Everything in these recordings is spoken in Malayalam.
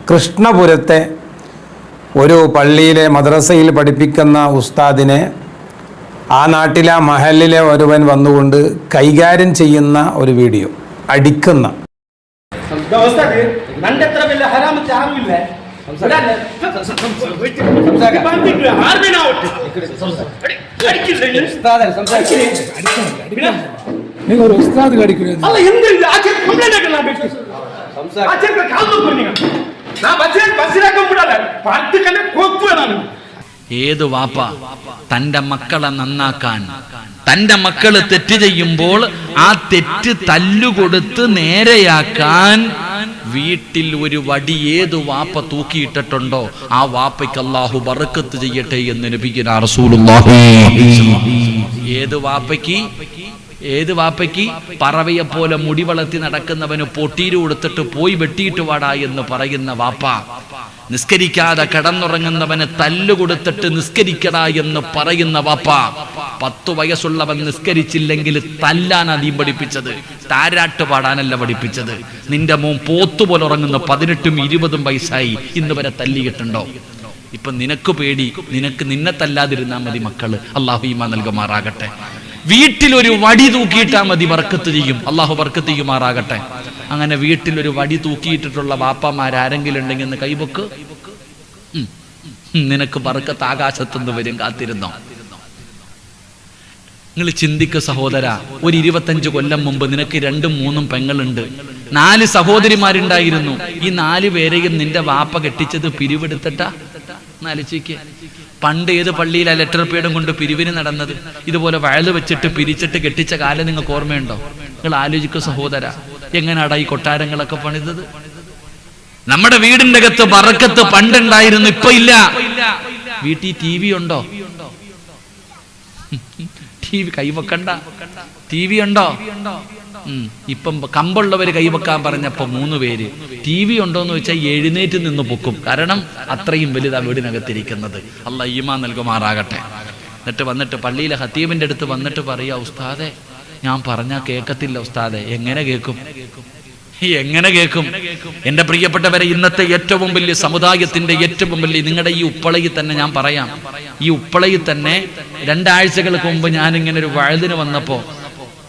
കൃഷ്ണപുരത്തെ ഒരു പള്ളിയിലെ മദ്രസയിൽ പഠിപ്പിക്കുന്ന ഉസ്താദിനെ ആ നാട്ടിലെ മഹലിലെ ഒരുവൻ വന്നുകൊണ്ട് കൈകാര്യം ചെയ്യുന്ന ഒരു വീഡിയോ, അടിക്കുന്ന. ഒരു ഉസ്താദ് ഏത് വാപ്പ തന്റെ മക്കളെ നന്നാക്കാൻ, തന്റെ മക്കള് തെറ്റ് ചെയ്യുമ്പോൾ ആ തെറ്റ് തല്ലുകൊടുത്ത് നേരെയാക്കാൻ വീട്ടിൽ ഒരു വടി ഏത് വാപ്പ തൂക്കിയിട്ടിട്ടുണ്ടോ ആ വാപ്പയ്ക്ക് അല്ലാഹു ബറക്കത്ത് ചെയ്യട്ടെ എന്ന് നബിയുനാ റസൂലുള്ളാഹി. ഏത് വാപ്പയ്ക്ക് പറവയെ പോലെ മുടി വളർത്തി നടക്കുന്നവന് പൊട്ടീര് കൊടുത്തിട്ട് പോയി വെട്ടിയിട്ട് വാടാ എന്ന് പറയുന്ന വാപ്പ, നിസ്കരിക്കാതെ കിടന്നുറങ്ങുന്നവന് തല്ലു കൊടുത്തിട്ട് നിസ്കരിക്കടാ എന്ന് പറയുന്ന വാപ്പ, 10 വയസ്സുള്ളവൻ നിസ്കരിച്ചില്ലെങ്കിൽ തല്ലാൻ അധികം പഠിപ്പിച്ചത്, താരാട്ട് പാടാനല്ല പഠിപ്പിച്ചത്. നിന്റെ മോൻ പോത്തുപോലെ ഉറങ്ങുന്ന 18ഉം 20ഉം വയസ്സായി ഇന്ന് വരെ തല്ലിയിട്ടുണ്ടോ? ഇപ്പൊ നിനക്ക് പേടി, നിന്നെ തല്ലാതിരുന്നാ മതി മക്കള്. അല്ലാഹു ഈമാൻ നൽകുമാറാകട്ടെ. വീട്ടിലൊരു വടി തൂക്കിയിട്ടാ മതി, ബർക്കത്ത് ചെയ്യും. അല്ലാഹു ബർക്കത്ത് ചെയ്യുമാറാകട്ടെ. അങ്ങനെ വീട്ടിലൊരു വടി തൂക്കിയിട്ടിട്ടുള്ള വാപ്പമാരാരെങ്കിലും ഉണ്ടെങ്കിൽ എന്ന് കൈവക്ക്. നിനക്ക് ബർക്കത്ത് ആകാശത്തുനിന്ന് വരും, കാത്തിരുന്നോ? നിങ്ങൾ ചിന്തിക്ക സഹോദര, ഒരു 25 കൊല്ലം മുമ്പ് നിനക്ക് 2ഉം 3ഉം പെങ്ങളുണ്ട്, 4 സഹോദരിമാരുണ്ടായിരുന്നു. ഈ 4 പേരെയും നിന്റെ വാപ്പ കെട്ടിച്ചത് പിരിവെടുത്തിട്ടാ? ആലോചിക്ക്. പണ്ട് ഏത് പള്ളിയിലാ ലെറ്റർ പേഡും കൊണ്ട് പിരിവിന് നടന്നത്? ഇതുപോലെ വയല് വെച്ചിട്ട് പിരിച്ചിട്ട് കെട്ടിച്ച കാലം നിങ്ങൾക്ക് ഓർമ്മയുണ്ടോ? നിങ്ങൾ ആലോചിക്കുക സഹോദര, എങ്ങനെയാടാ ഈ കൊട്ടാരങ്ങളൊക്കെ പണിതത്? നമ്മുടെ വീടിന്റെ അകത്ത് ബറക്കത്ത് പണ്ടുണ്ടായിരുന്നു, ഇപ്പൊ ഇല്ല. വീട്ടിൽ TV ഉണ്ടോ? TV കൈവക്കണ്ട. TV ഉണ്ടോ? ഇപ്പം കമ്പുള്ളവര് കൈവക്കാൻ പറഞ്ഞപ്പോ 3 പേര്. TV ഉണ്ടോന്ന് വെച്ചാൽ എഴുന്നേറ്റ് നിന്ന് പൊക്കും, കാരണം അത്രയും വലുതാ വീടിനകത്തിരിക്കുന്നത്. അല്ലാഹു ഈമാൻ നൽകുമാറാകട്ടെ. എന്നിട്ട് വന്നിട്ട് പള്ളിയിലെ ഖതീബിന്റെ അടുത്ത് വന്നിട്ട് പറയാ, ഉസ്താദെ ഞാൻ പറഞ്ഞാ കേൾക്കത്തില്ല ഉസ്താദെ. എങ്ങനെ കേൾക്കും? എന്റെ പ്രിയപ്പെട്ടവരെ, ഇന്നത്തെ ഏറ്റവും വലിയ സമുദായത്തിന്റെ ഏറ്റവും വലിയ നിങ്ങളുടെ ഈ ഉപ്പളയിൽ തന്നെ ഞാൻ പറയാം, ഈ ഉപ്പളയിൽ തന്നെ 2 ആഴ്ചകൾക്ക് മുമ്പ് ഞാനിങ്ങനെ ഒരു വഴുതിന് വന്നപ്പോ,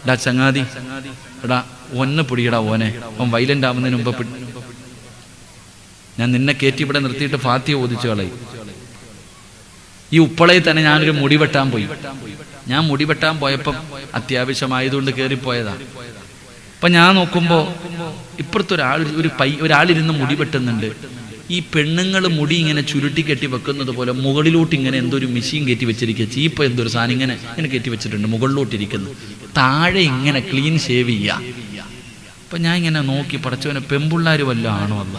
ഡാ ചങ്ങാതി, എടാ ഒന്ന് പിടിയടാ ഓനെ, അവൻ വൈലന്റ് ആവുന്നതിന് മുമ്പ് ഞാൻ നിന്നെ കയറ്റി ഇവിടെ നിർത്തിയിട്ട് ഫാത്തിഹ ഓതിച്ചു കളയും. ഈ ഉപ്പളയിൽ തന്നെ ഞാനൊരു മുടി വെട്ടാൻ പോയി. ഞാൻ മുടി വെട്ടാൻ പോയപ്പം അത്യാവശ്യമായതുകൊണ്ട് കയറിപ്പോയതാ. അപ്പൊ ഞാൻ നോക്കുമ്പോ ഇപ്പുറത്ത് ഒരാളിരുന്ന് മുടി വെട്ടുന്നുണ്ട്. ഈ പെണ്ണുങ്ങൾ മുടി ഇങ്ങനെ ചുരുട്ടി കെട്ടി വെക്കുന്നത് പോലെ മുകളിലോട്ട് ഇങ്ങനെ എന്തൊരു മെഷീൻ കയറ്റി വെച്ചിരിക്കുക, ചീപ്പ് എന്തൊരു സാധനം ഇങ്ങനെ കയറ്റി വെച്ചിട്ടുണ്ട്, മുകളിലോട്ടിരിക്കുന്നു. താഴെ ഇങ്ങനെ ക്ലീൻ ഷേവ് ചെയ്യുക. അപ്പൊ ഞാൻ ഇങ്ങനെ നോക്കി, പടച്ചവനെ പെൺപിള്ളാര് വല്ല ആണോ? അല്ല,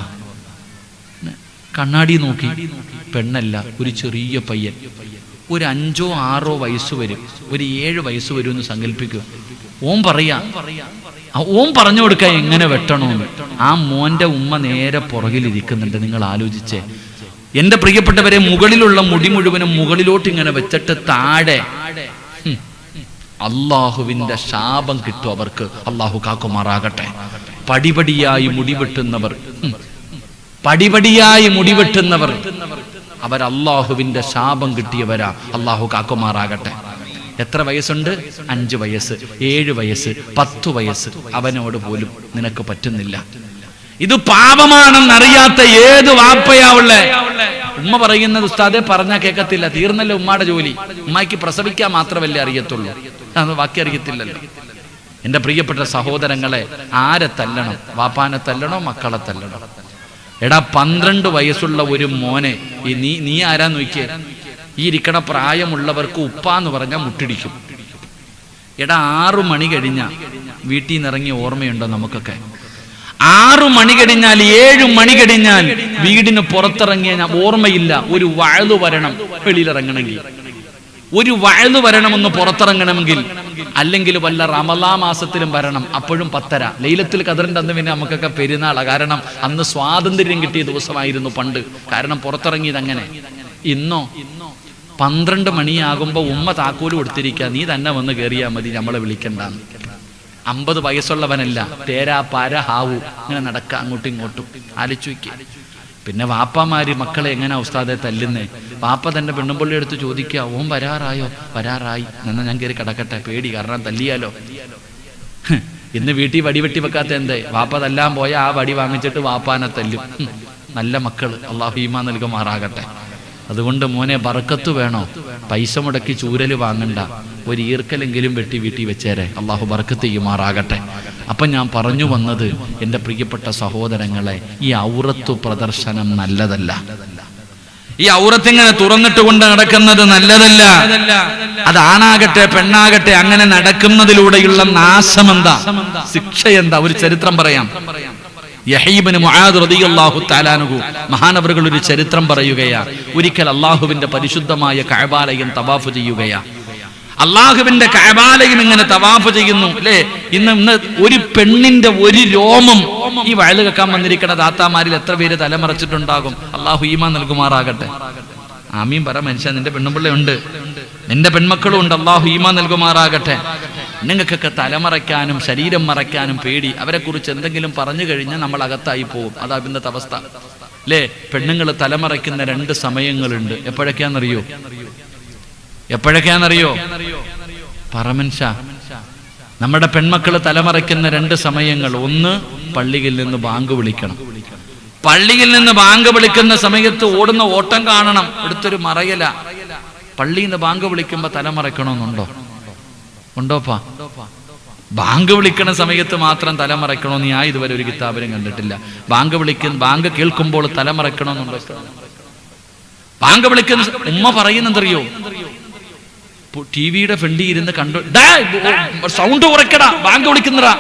കണ്ണാടി നോക്കി, പെണ്ണല്ല, ഒരു ചെറിയ പയ്യൻ. ഒരു 5ഓ 6ഓ വയസ്സ് വരും, ഒരു 7 വയസ്സ് വരും എന്ന് സങ്കല്പിക്കുക. ഓൻ പറഞ്ഞു കൊടുക്കാൻ എങ്ങനെ വെട്ടണമെന്ന്. ആ മോന്റെ ഉമ്മ നേരെ പുറകിലിരിക്കുന്നുണ്ട്. നിങ്ങൾ ആലോചിച്ചേ എന്റെ പ്രിയപ്പെട്ടവരെ, മുകളിലുള്ള മുടി മുഴുവനും മുകളിലോട്ട് ഇങ്ങനെ വെച്ചിട്ട് താഴെ അള്ളാഹുവിന്റെ ശാപം കിട്ടും അവർക്ക്. അള്ളാഹു കാക്കുമാറാകട്ടെ. പടിപടിയായി മുടിവെട്ടുന്നവർ അവർ അള്ളാഹുവിന്റെ ശാപം കിട്ടിയവരാ. അള്ളാഹു കാക്കുമാറാകട്ടെ. എത്ര വയസ്സുണ്ട്? 5 വയസ്സ്, 7 വയസ്സ്, 10 വയസ്സ്. അവനോട് പോലും നിനക്ക് പറ്റുന്നില്ല. ഇത് പാപമാണെന്നറിയാത്ത ഏത് വാപ്പയാവുള്ളേ? ഉമ്മ പറയുന്നത് ഉസ്താദെ പറഞ്ഞാ കേൾക്കത്തില്ല, തീർന്നല്ലോ ഉമ്മാടെ ജോലി. ഉമ്മാക്ക് പ്രസവിക്കാൻ മാത്രമല്ലേ അറിയത്തുള്ളൂ, അത് ബാക്കി അറിയത്തില്ലല്ലോ. എന്റെ പ്രിയപ്പെട്ട സഹോദരങ്ങളെ, ആരെ തല്ലണം? വാപ്പാനെ തല്ലണോ മക്കളെ തല്ലണോ? എടാ 12 വയസ്സുള്ള ഒരു മോനെ നീ ആരാ നോക്കിയേ? ഈ ഇരിക്കണ പ്രായമുള്ളവർക്ക് ഉപ്പാന്ന് പറഞ്ഞാൽ മുട്ടിടിക്കും. എടാ 6 മണി കഴിഞ്ഞ വീട്ടിൽ നിന്ന് ഇറങ്ങിയ ഓർമ്മയുണ്ടോ നമുക്കൊക്കെ? 6 മണി കഴിഞ്ഞാൽ 7 മണി കഴിഞ്ഞാൽ വീടിന് പുറത്തിറങ്ങിയ ഓർമ്മയില്ല. ഒരു വഅ്ള് വരണം വെളിയിലിറങ്ങണമെങ്കിൽ, ഒരു വഅ്ള് വരണമെന്ന് പുറത്തിറങ്ങണമെങ്കിൽ, അല്ലെങ്കിൽ വല്ല റമളാൻ മാസത്തിലും വരണം. അപ്പോഴും 10:30. ലൈലത്തുൽ ഖദറിന്റെ അന്ന് പിന്നെ നമുക്കൊക്കെ പെരുന്നാളാണ്, കാരണം അന്ന് സ്വാതന്ത്ര്യം കിട്ടിയ ദിവസമായിരുന്നു പണ്ട്. കാരണം പുറത്തിറങ്ങിയത് അങ്ങനെ. ഇന്നോ 12 മണിയാകുമ്പോ ഉമ്മ താക്കോല് കൊടുത്തിരിക്കുക, നീ തന്നെ വന്ന് കയറിയാ മതി, നമ്മളെ വിളിക്കണ്ടെന്ന്. 50 വയസ്സുള്ളവനല്ല, തേരാ പാര ഹാവു ഇങ്ങനെ നടക്കുക അങ്ങോട്ടും ഇങ്ങോട്ടും. ആലോചിക്കുക. പിന്നെ വാപ്പമാര് മക്കളെ എങ്ങനെ ഉസ്താദെ തല്ലുന്നേ? വാപ്പ തന്നെ പെണ്ണുമ്പള്ളി എടുത്ത് ചോദിക്കുക, ഓൻ വരാറായോ? വരാറായി, എന്നാ ഞാൻ കയറി കിടക്കട്ടെ, പേടി, കാരണം തല്ലിയാലോ. ഇന്ന് വീട്ടിൽ വടി വെട്ടി വെക്കാത്ത എന്തേ? വാപ്പ തല്ലാൻ പോയ ആ വടി വാങ്ങിച്ചിട്ട് വാപ്പാനെ തല്ലും. നല്ല മക്കൾ അള്ളാഹു ഈമാൻ നൽകുമാറാകട്ടെ. അതുകൊണ്ട് മോനെ ബർക്കത്ത് വേണോ? പൈസ മുടക്കി ചൂരല് വാങ്ങണ്ട, ഒരു ഈർക്കലെങ്കിലും വെട്ടി വീട്ടിൽ വെച്ചേരെ, അള്ളാഹു ബർക്കത്ത് ചെയ്യുമാറാകട്ടെ. അപ്പം ഞാൻ പറഞ്ഞു വന്നത്, എൻ്റെ പ്രിയപ്പെട്ട സഹോദരങ്ങളെ, ഈ ഔറത്തു പ്രദർശനം നല്ലതല്ല. ഈ ഔറത്തിങ്ങനെ തുറന്നിട്ട് കൊണ്ട് നടക്കുന്നത് നല്ലതല്ല. അത് ആണാകട്ടെ പെണ്ണാകട്ടെ, അങ്ങനെ നടക്കുന്നതിലൂടെയുള്ള നാശമെന്താ, ശിക്ഷ എന്താ? ഒരു ചരിത്രം പറയാം. യഹീബിന് മുആദ് റളിയല്ലാഹു തആല അൻഹു മഹാനവറുകൾ ഒരു ചരിത്രം പറയുകയാ. ഒരിക്കൽ അള്ളാഹുവിന്റെ പരിശുദ്ധമായ കഅബാലയം തവാഫ് ചെയ്യുകയാ. അള്ളാഹുവിന്റെ കഅബാലയം ഇങ്ങനെ തവാഫ് ചെയ്യുന്നു അല്ലേ. ഇന്ന് ഒരു പെണ്ണിന്റെ ഒരു രോമം ഈ വയല് കേൾക്കാൻ വന്നിരിക്കുന്ന ദാത്താമാരിൽ എത്ര പേര് തലമറച്ചിട്ടുണ്ടാകും? അള്ളാഹു ഈമാൻ നൽകുമാറാകട്ടെ. ആമീൻ പറ മനുഷ്യ. നിന്റെ പെണ്ണുപിള്ളയുണ്ട്, നിന്റെ പെൺമക്കളും ഉണ്ട്, അള്ളാഹു ഈമാൻ നൽകുമാറാകട്ടെ. നിങ്ങൾക്കൊക്കെ തലമറയ്ക്കാനും ശരീരം മറയ്ക്കാനും പേടി. അവരെ കുറിച്ച് എന്തെങ്കിലും പറഞ്ഞു കഴിഞ്ഞാൽ നമ്മൾ അകത്തായി പോകും. അതാ ഇന്നത്തെ അവസ്ഥ അല്ലേ. പെണ്ണുങ്ങൾ തലമറയ്ക്കുന്ന 2 സമയങ്ങളുണ്ട്. എപ്പോഴൊക്കെയാണെന്നറിയോ? പറമൻഷ, നമ്മുടെ പെൺമക്കൾ തലമറയ്ക്കുന്ന 2 സമയങ്ങൾ. ഒന്ന്, പള്ളിയിൽ നിന്ന് ബാങ്ക് വിളിക്കണം. പള്ളിയിൽ നിന്ന് ബാങ്ക് വിളിക്കുന്ന സമയത്ത് ഓടുന്ന ഓട്ടം കാണണം. എടുത്തൊരു മറയല. പള്ളിയിൽ നിന്ന് ബാങ്ക് വിളിക്കുമ്പോ തലമറയ്ക്കണമെന്നുണ്ടോ? ഉണ്ടോപ്പാ? ബാങ്ക് വിളിക്കുന്ന സമയത്ത് മാത്രം തലമറയ്ക്കണമെന്ന് ഞാൻ ഇതുവരെ ഒരു കിതാബിലും കണ്ടിട്ടില്ല. ബാങ്ക് കേൾക്കുമ്പോൾ തലമറയ്ക്കണമെന്നുണ്ടോ? ബാങ്ക് വിളിക്കുന്ന ഉമ്മ പറയുന്നെന്തറിയോ? TV-യുടെ ഫ്രണ്ടിൽ ഇരുന്ന് കണ്ടു, സൗണ്ട് കുറയ്ക്കടാ, ബാങ്ക് വിളിക്കുന്നടാ,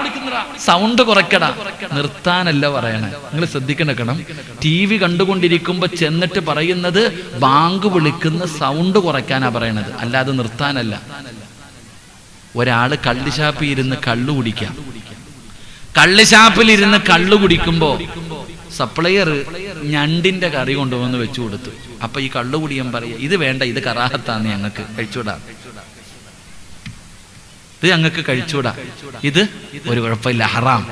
സൗണ്ട് കുറയ്ക്കടാ. നിർത്താനല്ല പറയണേ, നിങ്ങൾ ശ്രദ്ധിക്കണം. TV കണ്ടുകൊണ്ടിരിക്കുമ്പോ ചെന്നിട്ട് പറയുന്നത് ബാങ്ക് വിളിക്കുന്ന സൗണ്ട് കുറയ്ക്കാനാ പറയണത്, അല്ലാതെ നിർത്താനല്ല. ഒരാള് കള്ളുഷാപ്പിൽ ഇരുന്ന് കള്ളു കുടിക്കാം. കള്ളുഷാപ്പിൽ ഇരുന്ന് കള്ളു കുടിക്കുമ്പോ സപ്ലയർ ഞണ്ടിന്റെ കറി കൊണ്ടുവന്ന് വെച്ചു കൊടുത്തു. അപ്പൊ ഈ കള്ളുകുടിയൻ പറയാ, ഇത് വേണ്ട, ഇത് കറാഹത്താന്ന്, ഞങ്ങൾക്ക് കഴിച്ചൂടാ, ഇത് ഞങ്ങൾക്ക് കഴിച്ചൂടാ, ഇത് ഒരു കുഴപ്പമില്ല, ഹറാം.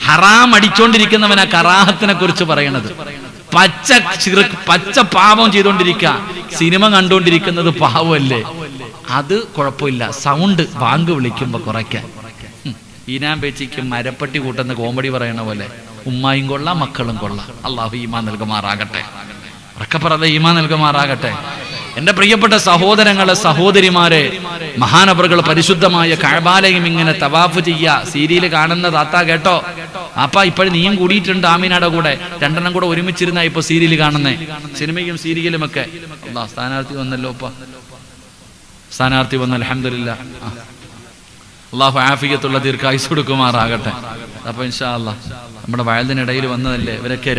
ഹറാം അടിച്ചോണ്ടിരിക്കുന്നവനാ കറാഹത്തിനെ കുറിച്ച് പറയണത്. പച്ച പാപം ചെയ്തോണ്ടിരിക്കുക. സിനിമ കണ്ടോണ്ടിരിക്കുന്നത് പാവമല്ലേ, അത് കുഴപ്പമില്ല. സൗണ്ട് ബാങ്ക് വിളിക്കുമ്പോ കുറയ്ക്കാൻ. ഈനാൻ പേച്ചിക്ക് മരപ്പട്ടി കൂട്ടുന്ന കോമഡി പറയണ പോലെ ഉമ്മായും കൊള്ളാം, മക്കളും കൊള്ളാം. അള്ളാഹു ഈമാൻ നൽകുമാറാകട്ടെ. ഉറക്കപ്പറതെ ഈമാൻ നൽകുമാറാകട്ടെ. എന്റെ പ്രിയപ്പെട്ട സഹോദരങ്ങളെ, സഹോദരിമാരെ, മഹാനവറുകൾ പരിശുദ്ധമായ കഅബാലയം ഇങ്ങനെ തവാഫ് ചെയ്യാ. സീരിയൽ കാണുന്ന താത്ത കേട്ടോ, അപ്പ ഇപ്പോഴും നീയും കൂടിയിട്ടുണ്ട് ആമീനയുടെ കൂടെ. 2 കൂടെ ഒരുമിച്ചിരുന്ന ഇപ്പൊ സീരിയൽ കാണുന്നേ, സിനിമയും സീരിയലും ഒക്കെ. അല്ലാഹ് സ്ഥാനാർത്ഥി വന്നല്ലോ. സ്ഥാനാർത്ഥി വന്നു, അൽഹംദുലില്ലാഹ്. അള്ളാഹു ആഫിയത്തുള്ള ദീർഘായുസ് കൊടുക്കുമാറാകട്ടെ. അപ്പൊ ഇൻഷാ അല്ലാഹ് നമ്മുടെ വയലിനിടയിൽ വന്നതല്ലേ. ഇവരൊക്കെ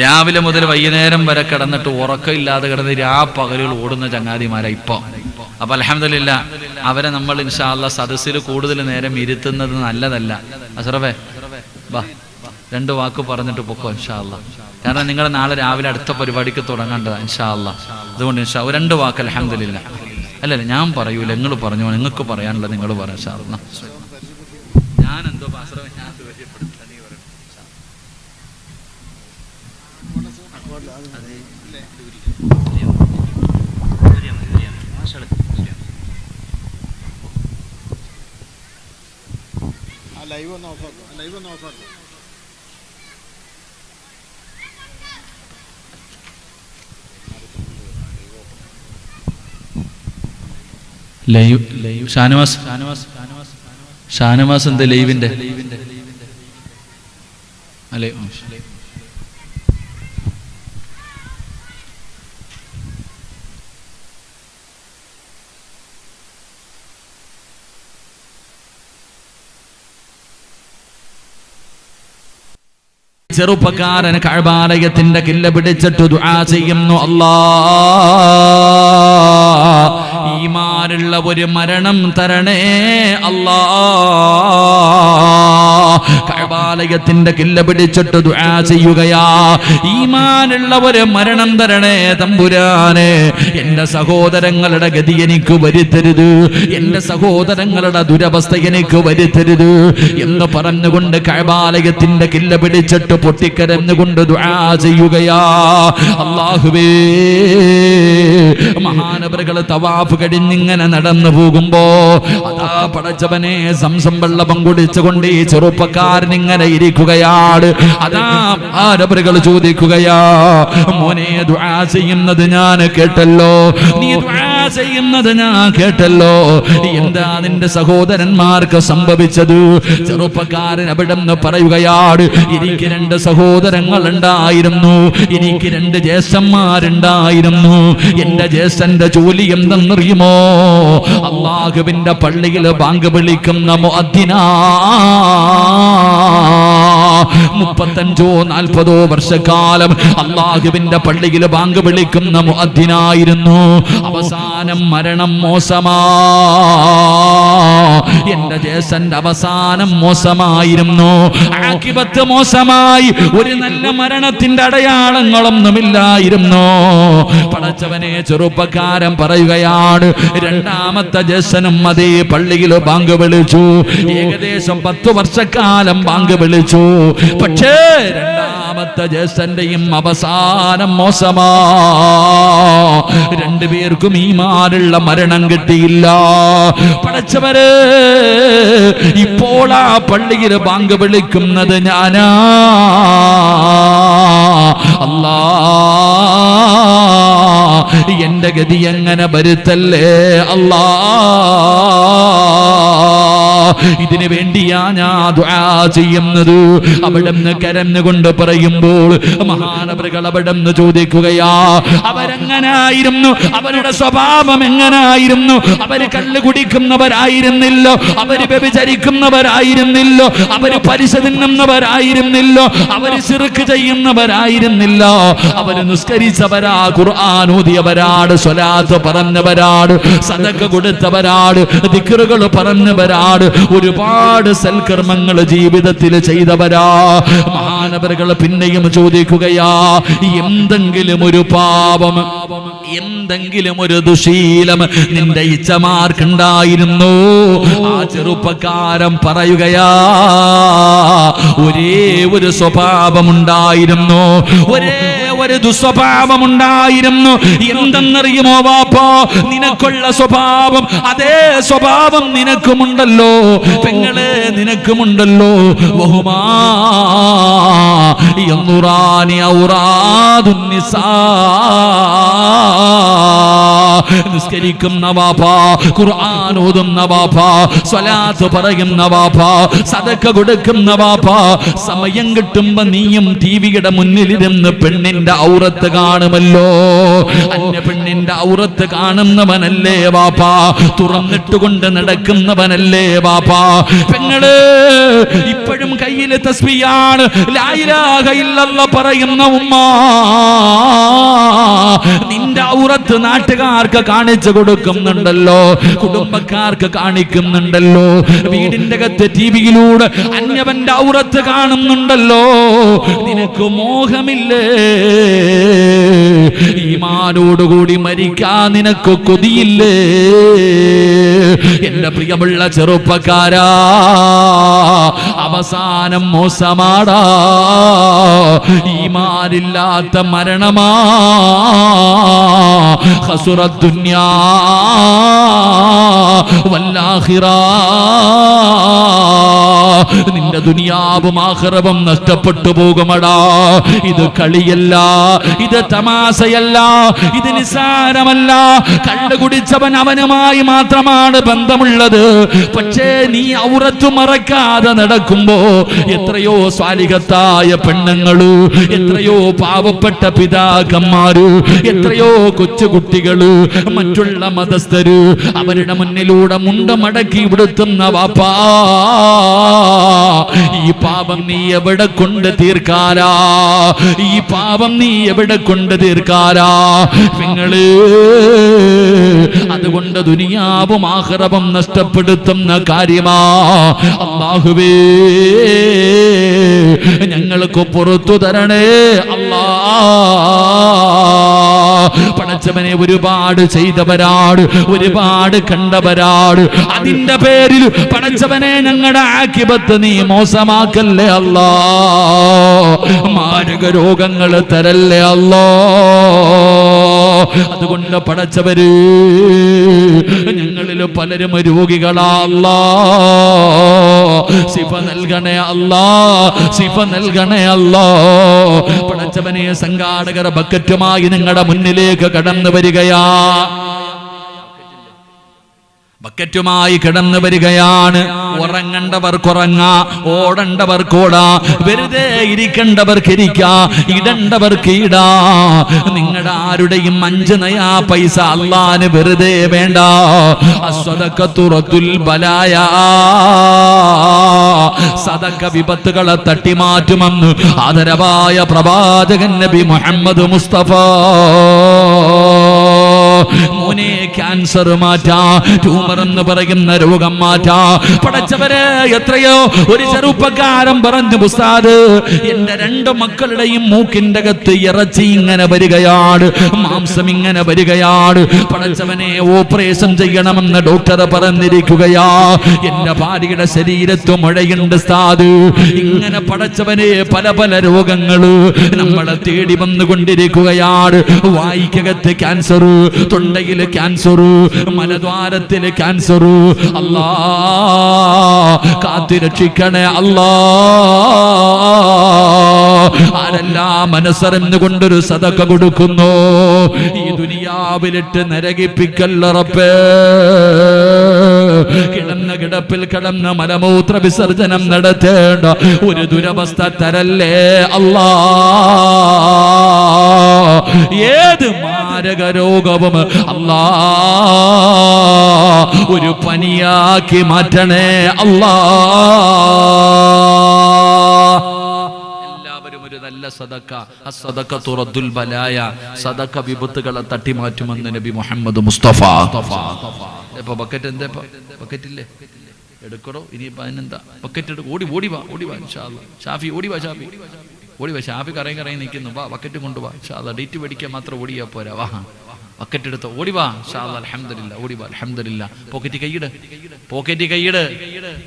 രാവിലെ മുതൽ വൈകുന്നേരം വരെ കിടന്നിട്ട് ഉറക്കമില്ലാതെ കിടന്ന് പകലുകൾ ഓടുന്ന ചങ്ങാതിമാരാ ഇപ്പൊ. അപ്പൊ അൽഹംദുലില്ലാഹ് അവരെ നമ്മൾ ഇൻഷാ അല്ലാഹ് സദസ്സിൽ കൂടുതൽ നേരം ഇരുത്തുന്നത് നല്ലതല്ല. അസ്റഫേ ബാ, 2 വാക്ക് പറഞ്ഞിട്ട് പൊക്കോ ഇൻഷാ അല്ലാഹ്. കാരണം നിങ്ങൾ നാളെ രാവിലെ അടുത്ത പരിപാടിക്ക് തുടങ്ങേണ്ടതാ ഇൻഷാ അല്ലാഹ്. അതുകൊണ്ട് ഇൻഷാ 2 വാക്ക് അൽഹംദുലില്ലാഹ്. അല്ലല്ല, ഞാൻ പറയൂല, നിങ്ങൾ പറഞ്ഞു. നിങ്ങൾക്ക് പറയാനുള്ള നിങ്ങൾ പറയാം ഇൻഷാ അല്ലാഹ്. ഞാനെന്തോ ലൈവ് ഷാനവാസ് എന്താ ലൈവിന്റെ അല്ലേ? ചെറുപ്പക്കാരൻ കഅബാലയത്തിന്റെ കില്ല പിടിച്ചിട്ട് ദുആ ചെയ്യുന്നു, അല്ലാഹ് ഈമാനുള്ള ഒരു മരണം തരണേ അല്ലാഹ്. കഅബാലയത്തിന്റെ കില്ല പിടിച്ചിട്ട് ദുആ ചെയ്യുകയാ. ഈമാനുള്ളവരെ മരണം തരണേ തമ്പുരാനെ, എന്റെ സഹോദരങ്ങളുടെ ഗതി എനിക്ക് വരുത്തരുത്, എന്റെ സഹോദരങ്ങളുടെ ദുരവസ്ഥ എനിക്ക് വരുത്തരുത് എന്ന് പറഞ്ഞുകൊണ്ട് കഅബാലയത്തിന്റെ കില്ല പിടിച്ചിട്ട് പൊട്ടിക്കരഞ്ഞുകൊണ്ട് ദുആ ചെയ്യുകയാ. അല്ലാഹുവേ, മഹാനവറുകൾ തവാഫ് കഴിഞ്ഞിങ്ങനെ നടന്നു പോകുമ്പോ അതാ പടച്ചവനെ സംസം വെള്ളം കുടിച്ചുകൊണ്ട് ഈ ചെറുപ്പക്കാരൻ ഇങ്ങനെ ഇരിക്കുകയാണ്. അതാ മഹാനവറുകൾ ചോദിക്കുകയാ, മോനെ ദുആ ചെയ്യുന്നത് ഞാൻ കേട്ടല്ലോ, നീ ദുആ ചെയ്യുന്നത് ഞാൻ കേട്ടല്ലോ, എന്താ നിന്റെ സഹോദരന്മാർക്ക് സംഭവിച്ചത്? ചെറുപ്പക്കാരൻ അവിടെ നിന്ന് പറയുകയാണ്, എനിക്ക് 2 സഹോദരങ്ങൾ ഉണ്ടായിരുന്നു, എനിക്ക് 2 ജ്യേഷ്ഠന്മാരുണ്ടായിരുന്നു. എന്റെ ജ്യേഷ്ഠന്റെ ജോലി എന്തെന്നറിയുമോ? അല്ലാഹുവിന്റെ പള്ളിയിൽ ബാങ്ക് വിളിക്കുന്ന മുഅദ്ദിനാ. 35-40 വർഷക്കാലം അല്ലാഹുവിന്റെ പള്ളിയിൽ ബാങ്ക് വിളിക്കുന്ന മുഅദ്ദിനായിരുന്നു. അവസാനം മരണം മോശമാ. എന്റെ ജ്യേഷ്ഠന്റെ അവസാനം മോശമായിരുന്നു, ആഖിബത്ത് മോശമായി. ഒരു നല്ല മരണത്തിന്റെ അടയാളങ്ങളൊന്നുമില്ലായിരുന്നു. പടച്ചവനെ, ചെറുപ്പക്കാരൻ പറയുകയാണ്, 2ാമത്തെ ജ്യേഷ്ഠനും അതേ പള്ളിയിൽ ബാങ്ക് വിളിച്ചു. ഏകദേശം 10 വർഷക്കാലം ബാങ്ക് വിളിച്ചു. പക്ഷേ 2ാമത്തെ ജ്യേഷ്ഠന്റെയും അവസാനം മോശമാ. 2 പേർക്കും ഈമാനുള്ള മരണം കിട്ടിയില്ല. പടച്ചവരെ, ഇപ്പോൾ ആ പള്ളിയിൽ ബാങ്ക് വിളിക്കുന്നത് ഞാനാ. അല്ലാ, എന്റെ ഗതി എങ്ങനെ വരുത്തല്ലേ അല്ലാ. ഇതിനു വേണ്ടിയാ ഞാൻ ദുആ ചെയ്യുന്നത്. അവിടുന്ന് കരഞ്ഞുകൊണ്ട് പറയുമ്പോൾ മഹാനവറുകൾ അവിടുന്ന് ചോദിക്കുകയാ, അവരെങ്ങനായിരുന്നു? അവരുടെ സ്വഭാവം എങ്ങനായിരുന്നു? അവര് കള്ള് കുടിക്കുന്നവരായിരുന്നില്ലോ, അവര് വ്യഭിചരിക്കുന്നവരായിരുന്നില്ലോ, അവര് പലിശ തിന്നുന്നവരായിരുന്നില്ലോ, അവര് ശിർക്ക് ചെയ്യുന്നവരായിരുന്നില്ല. അവര് നിസ്കരിച്ചവരാ, ഖുർആൻ ഓതിയവരാണ്, സ്വലാത്ത് പറഞ്ഞവരാണ്, സദഖ കൊടുത്തവരാണ്, ദിക്റുകൾ പറഞ്ഞവരാണ്, ഒരുപാട് സൽക്കർമ്മങ്ങൾ ജീവിതത്തിൽ ചെയ്തവരാ. മഹാനവറുകൾ പിന്നെയും ചോദിക്കുകയാ, എന്തെങ്കിലും ഒരു പാപം, എന്തെങ്കിലും ഒരു ദുശീലം നിന്റെ ഇച്ഛമാർക്കുണ്ടായിരുന്നു? ആ ചെറുപ്പക്കാരൻ പറയുകയാ, ഒരേ ഒരു സ്വഭാവമുണ്ടായിരുന്നു, ഒരേ ഒരു ദുസ്വഭാവമുണ്ടായിരുന്നു. എന്തെന്നറിയുമോ വാപ്പാ? നിനക്കുള്ള സ്വഭാവം, അതേ സ്വഭാവം നിനക്കുമുണ്ടല്ലോ, പെങ്ങളെ നിനക്കുമുണ്ടല്ലോ. വഹുമാ യന്നുറാനി ഔറാദുൻ നിസാ. നിസ്കരിക്കുന്ന വാപ്പാ, ഖുർആൻ ഓതുന്ന വാപ്പാ, സ്വലാത്ത് പറയുന്ന വാപ്പാ, സദഖ കൊടുക്കുന്ന വാപ്പാ, സമയം കിട്ടുമ്പോ നീയും ടിവിയുടെ മുന്നിലിരുന്ന് പെണ്ണിന്റെ ഔറത്ത് കാണുമല്ലോ. അന്യ പെണ്ണിന്റെ ഔറത്ത് കാണുന്നവനല്ലേ വാപ്പാ? തുറന്നിട്ടുകൊണ്ട് നടക്കുന്നവനല്ലേ വാപ്പാ? പെങ്ങള് ഇപ്പോഴും കയ്യില് തസ്ബീഹാണ്, ലാ ഇലാഹ ഇല്ലല്ലാഹ് പറയുന്ന ഉമ്മ, നിന്റെ ഔറത്ത് നാട്ടുകാർക്ക് കാണിച്ചു കൊടുക്കുന്നുണ്ടല്ലോ, കുടുംബക്കാർക്ക് കാണിക്കുന്നുണ്ടല്ലോ, വീടിന്റെ അകത്ത് ടിവിയിലൂടെ അന്യവന്റെ ഔറത്ത് കാണുന്നുണ്ടല്ലോ. നിനക്ക് മോഹമില്ലേ? ഈമാനോടുകൂടി മരിക്കാൻ നിനക്ക് കൊതിയില്ലേ? എന്റെ പ്രിയമുള്ള ചെറുപ്പക്കാരാ, അവസാനം മോശമാടാ, ഈമാനില്ലാത്ത മരണമാ. ഖസുറത് ദുനിയാ വല്ലാഖിറ. നിന്റെ ദുനിയാവും ആഖിറവും നഷ്ടപ്പെട്ടു പോകുമടാ. ഇത് കളിയല്ല, ഇത് തമാശയല്ല, ഇത് നിസാരമല്ല. കള്ളു കുടിച്ചവൻ അവനുമായി മാത്രമാണ് ബന്ധമുള്ളത്. പക്ഷേ നീ ഔറത്ത് മറക്കാതെ നടക്കുമ്പോ എത്രയോ സ്വാലിഹത്തായ പെണ്ണുങ്ങള്, എത്രയോ പാവപ്പെട്ട പിതാക്കന്മാര്, എത്രയോ കൊച്ചുകുട്ടികള്, മറ്റുള്ള മതസ്ഥര് അവരുടെ മുന്നിലൂടെ മുണ്ട മടക്കി വിടുത്തുന്ന വാപ്പാ. ഈ പാപം നീ എവിടെ കൊണ്ട് തീർക്കാരാ? ഈ പാപം നീ എവിടെ കൊണ്ട് തീർക്കാരാ നിങ്ങള്? അതുകൊണ്ട് ദുനിയാവും ആഖിറവും നഷ്ടപ്പെടുത്തുന്ന കാര്യമാ. അല്ലാഹുവേ ഞങ്ങൾക്ക് പുറത്തു തരണേ അല്ലാ. പടച്ചവനെ ഒരുപാട് ചെയ്തവരാട്, ഒരുപാട് കണ്ടവരാട്. അതിന്റെ പേരിൽ പടച്ചവനെ ഞങ്ങളുടെ ആഖിബത്ത് നീ മോശമാക്കല്ലേ അല്ലാ. മാരക രോഗങ്ങൾ തരല്ലേ അല്ലാ. അതുകൊണ്ട് പടച്ചവര് ഞങ്ങളിൽ പലരും രോഗികളാ അല്ലാ. ശിഫ നൽകണേ അല്ലാ, ശിഫ നൽകണേ അല്ലാ. പടച്ചവനെ സംഘാടകർ ബക്കറ്റുമായി നിങ്ങളുടെ മുന്നിലേക്ക് കടന്നു വരികയാ, ബക്കറ്റുമായി കിടന്നു വരികയാണ്. ഉറങ്ങേണ്ടവർക്കുറങ്ങാ, ഓടേണ്ടവർക്കോടാ, വെറുതെ ഇരിക്കേണ്ടവർക്ക് ഇരിക്കാ, ഇടേണ്ടവർക്ക് ഇടാ. നിങ്ങളുടെ ആരുടെയും 5 നയാ പൈസ അല്ലാഹുവിന് വെറുതെ വേണ്ട. അസ്സദഖത്തു റദ്ദുൽ ബലായാ. സദഖ വിപത്തുകളെ തട്ടിമാറ്റുമെന്ന് ആദരവായ പ്രവാചകൻ നബി മുഹമ്മദ് മുസ്തഫ. മോനെ ക്യാൻസർ മാറ്റാ, ട്യൂമർ എന്ന് പറയുന്ന രോഗം മാറ്റാ. പടച്ചവരെ എത്രയോ ഒരു ചെറുപ്പക്കാരൻ പറഞ്ഞു, ഉസ്താദ് എന്റെ 2 മക്കളുടെയും മൂക്കിന്റെ അകത്ത് ഇറച്ചി ഇങ്ങനെ വരികയാണ്, മാംസം ഇങ്ങനെ വരികയാണ്. പടച്ചവനെ ഓപ്പറേഷൻ ചെയ്യണമെന്ന് ഡോക്ടർ പറഞ്ഞിരിക്കുകയാ. എന്റെ ഭാര്യയുടെ ശരീരത്ത് മുഴയുണ്ട് ഉസ്താദ്. ഇങ്ങനെ പടച്ചവനെ പല പല രോഗങ്ങള് നമ്മളെ തേടി വന്നുകൊണ്ടിരിക്കുകയാണ്. വായിക്കകത്ത് ക്യാൻസർ, തൊണ്ടയില് ക്യാൻസർ, മലദ്വാരത്തില് ക്യാൻസർ. അല്ലാ കാത്തിരക്ഷിക്കണേ അല്ലാ. ആരെല്ലാം മനസ്സറിഞ്ഞുകൊണ്ടൊരു സദഖ കൊടുക്കുന്നു, ഈ ദുനിയാവിലിട്ട് നരകിപ്പിക്കല്ല റബ്ബേ. കിടന്ന കിടപ്പിൽ കിടന്ന് മലമൂത്ര വിസർജനം നടത്തേണ്ട ഒരു ദുരവസ്ഥ തരല്ലേ അല്ലാ. ഏത് മാരക രോഗവും അല്ലാ ഒരു പനിയാക്കി മാറ്റണേ അല്ലാ. എല്ലാവരും ഒരു നല്ല സദഖ, അസ്സദഖത്തു റദ്ദുൽ ബലായ, സദഖ വിപത്തുകളെ തട്ടിമാറ്റുമെന്ന് നബി മുഹമ്മദ് മുസ്തഫ. ഇപ്പൊ ബക്കറ്റ് എന്താ, ബക്കറ്റില്ലേ എടുക്കണോ? ഇനിയിപ്പോ അതിനെന്താ ബക്കറ്റ് എടുക്കും. ഓടി വാ ഇൻഷാ അല്ലാഹ്. ഷാഫി ഓടി വാ, ഷാഫി ഓടി വാ. ഷാഫി കറങ്ങി നിൽക്കുന്നു. വാ ബക്കറ്റ് കൊണ്ടുവാ ഇൻഷാ അല്ലാഹ്. ഡേറ്റ് പഠിക്കാൻ മാത്രം ഓടിയാ പോരാ. വാ ബക്കറ്റ് എടുത്തോ, ഓടി വാ ഇൻഷാ അല്ലാഹ്. അൽഹംദുലില്ലാ, ഓടി വാ അൽഹംദുലില്ലാ. പോക്കറ്റ് കൈയിട്, പോക്കറ്റ് കൈയിട്.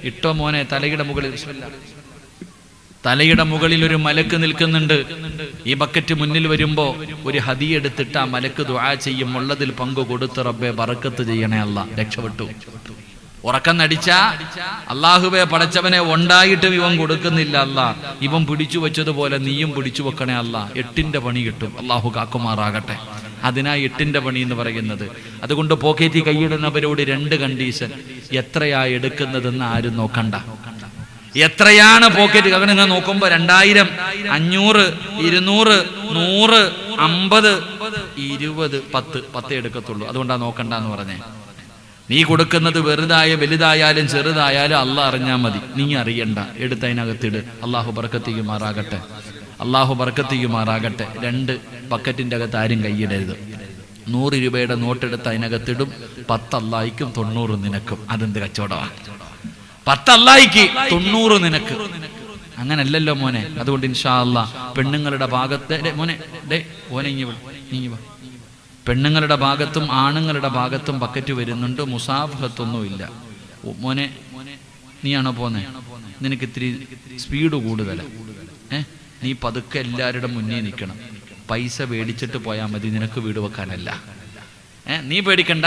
ഇട്ടോ മോനെ തലയുടെ മുകളിൽ. ബിസ്മില്ലാ. തലയുടെ മുകളിൽ ഒരു മലക്ക് നിൽക്കുന്നുണ്ട്. ഈ ബക്കറ്റ് മുന്നിൽ വരുമ്പോ ഒരു ഹദിയ എടുത്തിട്ട് ആ മലക്ക് ദുആ ചെയ്യും, ഉള്ളതിൽ പങ്കു കൊടുത്ത് റബ്ബേ ബറക്കത്ത് ചെയ്യണേ അല്ലാഹ്. രക്ഷപ്പെട്ടു. ഉറക്കം നടിച്ച അല്ലാഹുവേ പടച്ചവനെ ഉണ്ടായിട്ടും ഇവൻ കൊടുക്കുന്നില്ല അല്ലാഹ്. ഇവൻ പിടിച്ചു വെച്ചതുപോലെ നീയും പിടിച്ചു വെക്കണേ അല്ലാഹ്. 8ന്റെ പണി കിട്ടും. അല്ലാഹു കാക്കുമാറാകട്ടെ. അതിനാ 8ന്റെ പണി എന്ന് പറയുന്നത്. അതുകൊണ്ട് പോക്കറ്റി കൈയിടുന്നവരോട് 2 കണ്ടീഷൻ. എത്രയാ എടുക്കുന്നതെന്ന് ആരും നോക്കണ്ട. എത്രയാണ് പോക്കറ്റ് അങ്ങനെ നിങ്ങൾ നോക്കുമ്പോ 2000, 500, 200, 100, 50, 20, 10 എടുക്കത്തുള്ളൂ. അതുകൊണ്ടാ നോക്കണ്ടെന്ന് പറഞ്ഞേ. നീ കൊടുക്കുന്നത് വലുതായാലും ചെറുതായാലും അള്ളാഹ് അറിഞ്ഞാൽ മതി, നീ അറിയണ്ട. എടുത്തതിനകത്തിട്. അള്ളാഹു ബർക്കത്തിയുമാറാകട്ടെ, അള്ളാഹു ബർക്കത്തിയുമാറാകട്ടെ. 2 ബക്കറ്റിന്റെ അകത്ത് ആരും കൈയിടരുത്. 100 രൂപയുടെ നോട്ടെടുത്ത് അതിനകത്തിടും. 10 അള്ളാഹിക്കും 90 നിനക്കും. അതെന്ത് കച്ചവടമാണ്? 10 അള്ളാഹിക്ക് 90 നിനക്ക്. അങ്ങനല്ലല്ലോ മോനെ. അതുകൊണ്ട് ഇൻഷാ അല്ലാഹ് പെണ്ണുങ്ങളുടെ ഭാഗത്തെ മോനെ നീ വാ. പെണ്ണുങ്ങളുടെ ഭാഗത്തും ആണുങ്ങളുടെ ഭാഗത്തും ബക്കറ്റ് വരുന്നുണ്ട്. മുസാഫഹത്തൊന്നുമില്ല. മോനെ നീയാണോ പോന്നെ? നിനക്ക് ഇത്തിരി സ്പീഡ് കൂടുതലാണ്. നീ പതുക്കെ എല്ലാവരുടെ മുന്നേ നിൽക്കണം. പൈസ മേടിച്ചിട്ട് പോയാൽ മതി, നിനക്ക് വീട് വെക്കാനല്ല. നീ പേടിക്കണ്ട.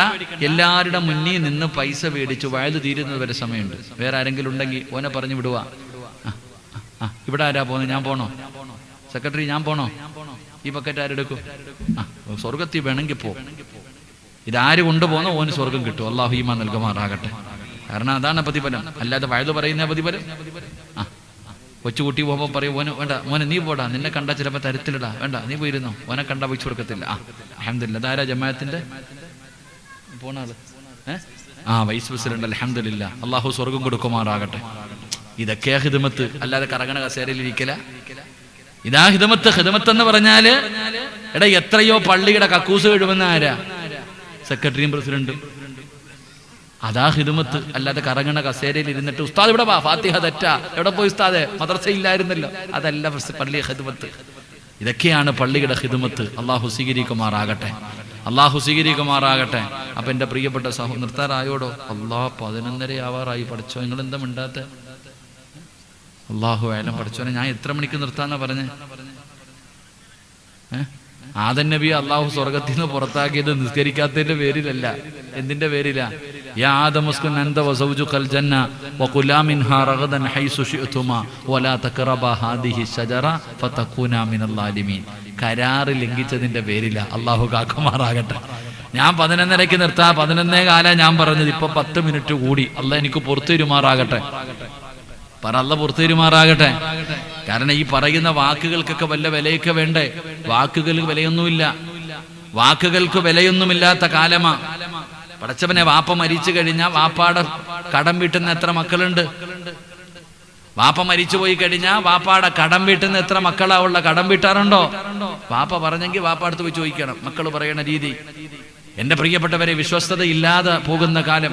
എല്ലാവരുടെ മുന്നിൽ നിന്ന് പൈസ മേടിച്ചു വയത് തീരുന്നത് വരെ സമയമുണ്ട്. വേറെ ആരെങ്കിലും ഉണ്ടെങ്കിൽ ഓനെ പറഞ്ഞു വിടുവാ. ഇവിടെ ആരാ പോകുന്നത്? ഞാൻ പോണോ? സെക്രട്ടറി ഞാൻ പോണോ? ഈ ബക്കറ്റ് ആരെടുക്കും? സ്വർഗത്തിൽ വേണമെങ്കിൽ പോ. ഇതാര് കൊണ്ടുപോകുന്ന ഓന് സ്വർഗം കിട്ടും. അല്ലാഹു ഈമാൻ നൽകുമാറാകട്ടെ. കാരണം അതാണ് പ്രതിഫലം, അല്ലാതെ വയത് പറയുന്ന പ്രതിഫലം. കൊച്ചുകുട്ടി പോകുമ്പോൾ പറയും ഓന് വേണ്ട മോനെ നീ പോടാ, നിന്നെ കണ്ടാൽ ചിലപ്പോൾ തരത്തിലിടാ, വേണ്ട നീ പോയിരുന്നോ, ഓനെ കണ്ടാ പൈസ കൊടുക്കത്തില്ല. അൽഹംദുലില്ലാ. അതാരാ ജമാഅത്തിന്റെ പോണാള്? Vice president. അൽഹംദുലില്ലാ. അല്ലാഹു സ്വർഗം കൊടുക്കുമാറാകട്ടെ. ഇതൊക്കെയാ ഹിദമത്ത്, അല്ലാതെ കറങ്ങണ കസേരയിൽ ഇരിക്കല. ഇതാ ഹിദമത്ത്. ഹിദമത്ത് എന്ന് പറഞ്ഞാല് എടാ എത്രയോ പള്ളിയുടെ കക്കൂസ് കഴിവെന്ന ആരാ? സെക്രട്ടറിയും പ്രസിഡന്റും. അതാ ഹിദമത്ത്, അല്ലാതെ കറങ്ങണ കസേരയിൽ ഇരുന്നിട്ട് ഉസ്താദ് ഇവിടെ വാ, ഫാത്തിഹ തെറ്റാ, എവിടെ പോയി ഉസ്താദ്, മദ്രസ ഇല്ലായിരുന്നല്ലോ, അതല്ല പള്ളിയുടെ ഹിദമത്ത്. ഇതൊക്കെയാണ് പള്ളിയുടെ ഹിദമത്ത്. അള്ളാഹു സ്വീകരിക്കുമാറാകട്ടെ, അള്ളാഹു സ്വീകരിക്കുമാറാകട്ടെ. അപ്പൊ എന്റെ പ്രിയപ്പെട്ട നിർത്താറായോടോ? 11:30 ആവാറായി. പഠിച്ചോ, നിങ്ങൾ എന്താ മിണ്ടാത്ത? അള്ളാഹു ആയാലും പഠിച്ചോനെ, ഞാൻ എത്ര മണിക്ക് നിർത്താന്നാ പറഞ്ഞേ? ആദം നബി അള്ളാഹു സ്വർഗത്തിൽ നിന്ന് പുറത്താക്കിയത് നിസ്കരിക്കാത്തതിന്റെ പേരിലല്ല. എന്തിന്റെ പേരിലാ? യാ ആദമുസ്കുൻ അൻത വസൗജുകൽ ജന്ന വകുലാ മിൻഹാ റഗദൻ ഹൈസു ശിഅ്തുമാ വലാ തഖറബാ ഹാദിഹി ശജറ ഫതകൂനാ മിനൽ ളാലിമീൻ. കരാറ് ലംഘിച്ചതിന്റെ പേരിലാ. അള്ളാഹു കാക്കുമാറാകട്ടെ. ഞാൻ 11:30 നിർത്താ, 11:15 ഞാൻ പറഞ്ഞത്. ഇപ്പൊ 10 മിനിറ്റ് കൂടി. അള്ളാഹ് എനിക്ക് പുറത്തു തരുമാറാകട്ടെ. പറ, അള്ളാഹ് പുറത്തു തരുമാറാകട്ടെ. കാരണം ഈ പറയുന്ന വാക്കുകൾക്കൊക്കെ വല്ല വിലയൊക്കെ വേണ്ടേ? വാക്കുകൾക്ക് വിലയൊന്നുമില്ല. വാക്കുകൾക്ക് വിലയൊന്നുമില്ലാത്ത കാലമാ. പടച്ചവനെ, വാപ്പ മരിച്ചു കഴിഞ്ഞാൽ വാപ്പാടെ കടം വീട്ടുന്ന എത്ര മക്കളുണ്ട്? വാപ്പ മരിച്ചു പോയി കഴിഞ്ഞാൽ വാപ്പാടെ കടം വീട്ടുന്ന എത്ര മക്കളാ ഉള്ള? കടം വീട്ടാറുണ്ടോ? വാപ്പ പറഞ്ഞെങ്കിൽ വാപ്പ അടുത്ത് പോയി ചോദിക്കണം. മക്കൾ പറയണ രീതി. എന്റെ പ്രിയപ്പെട്ടവരെ, വിശ്വസ്തത ഇല്ലാതെ പോകുന്ന കാലം.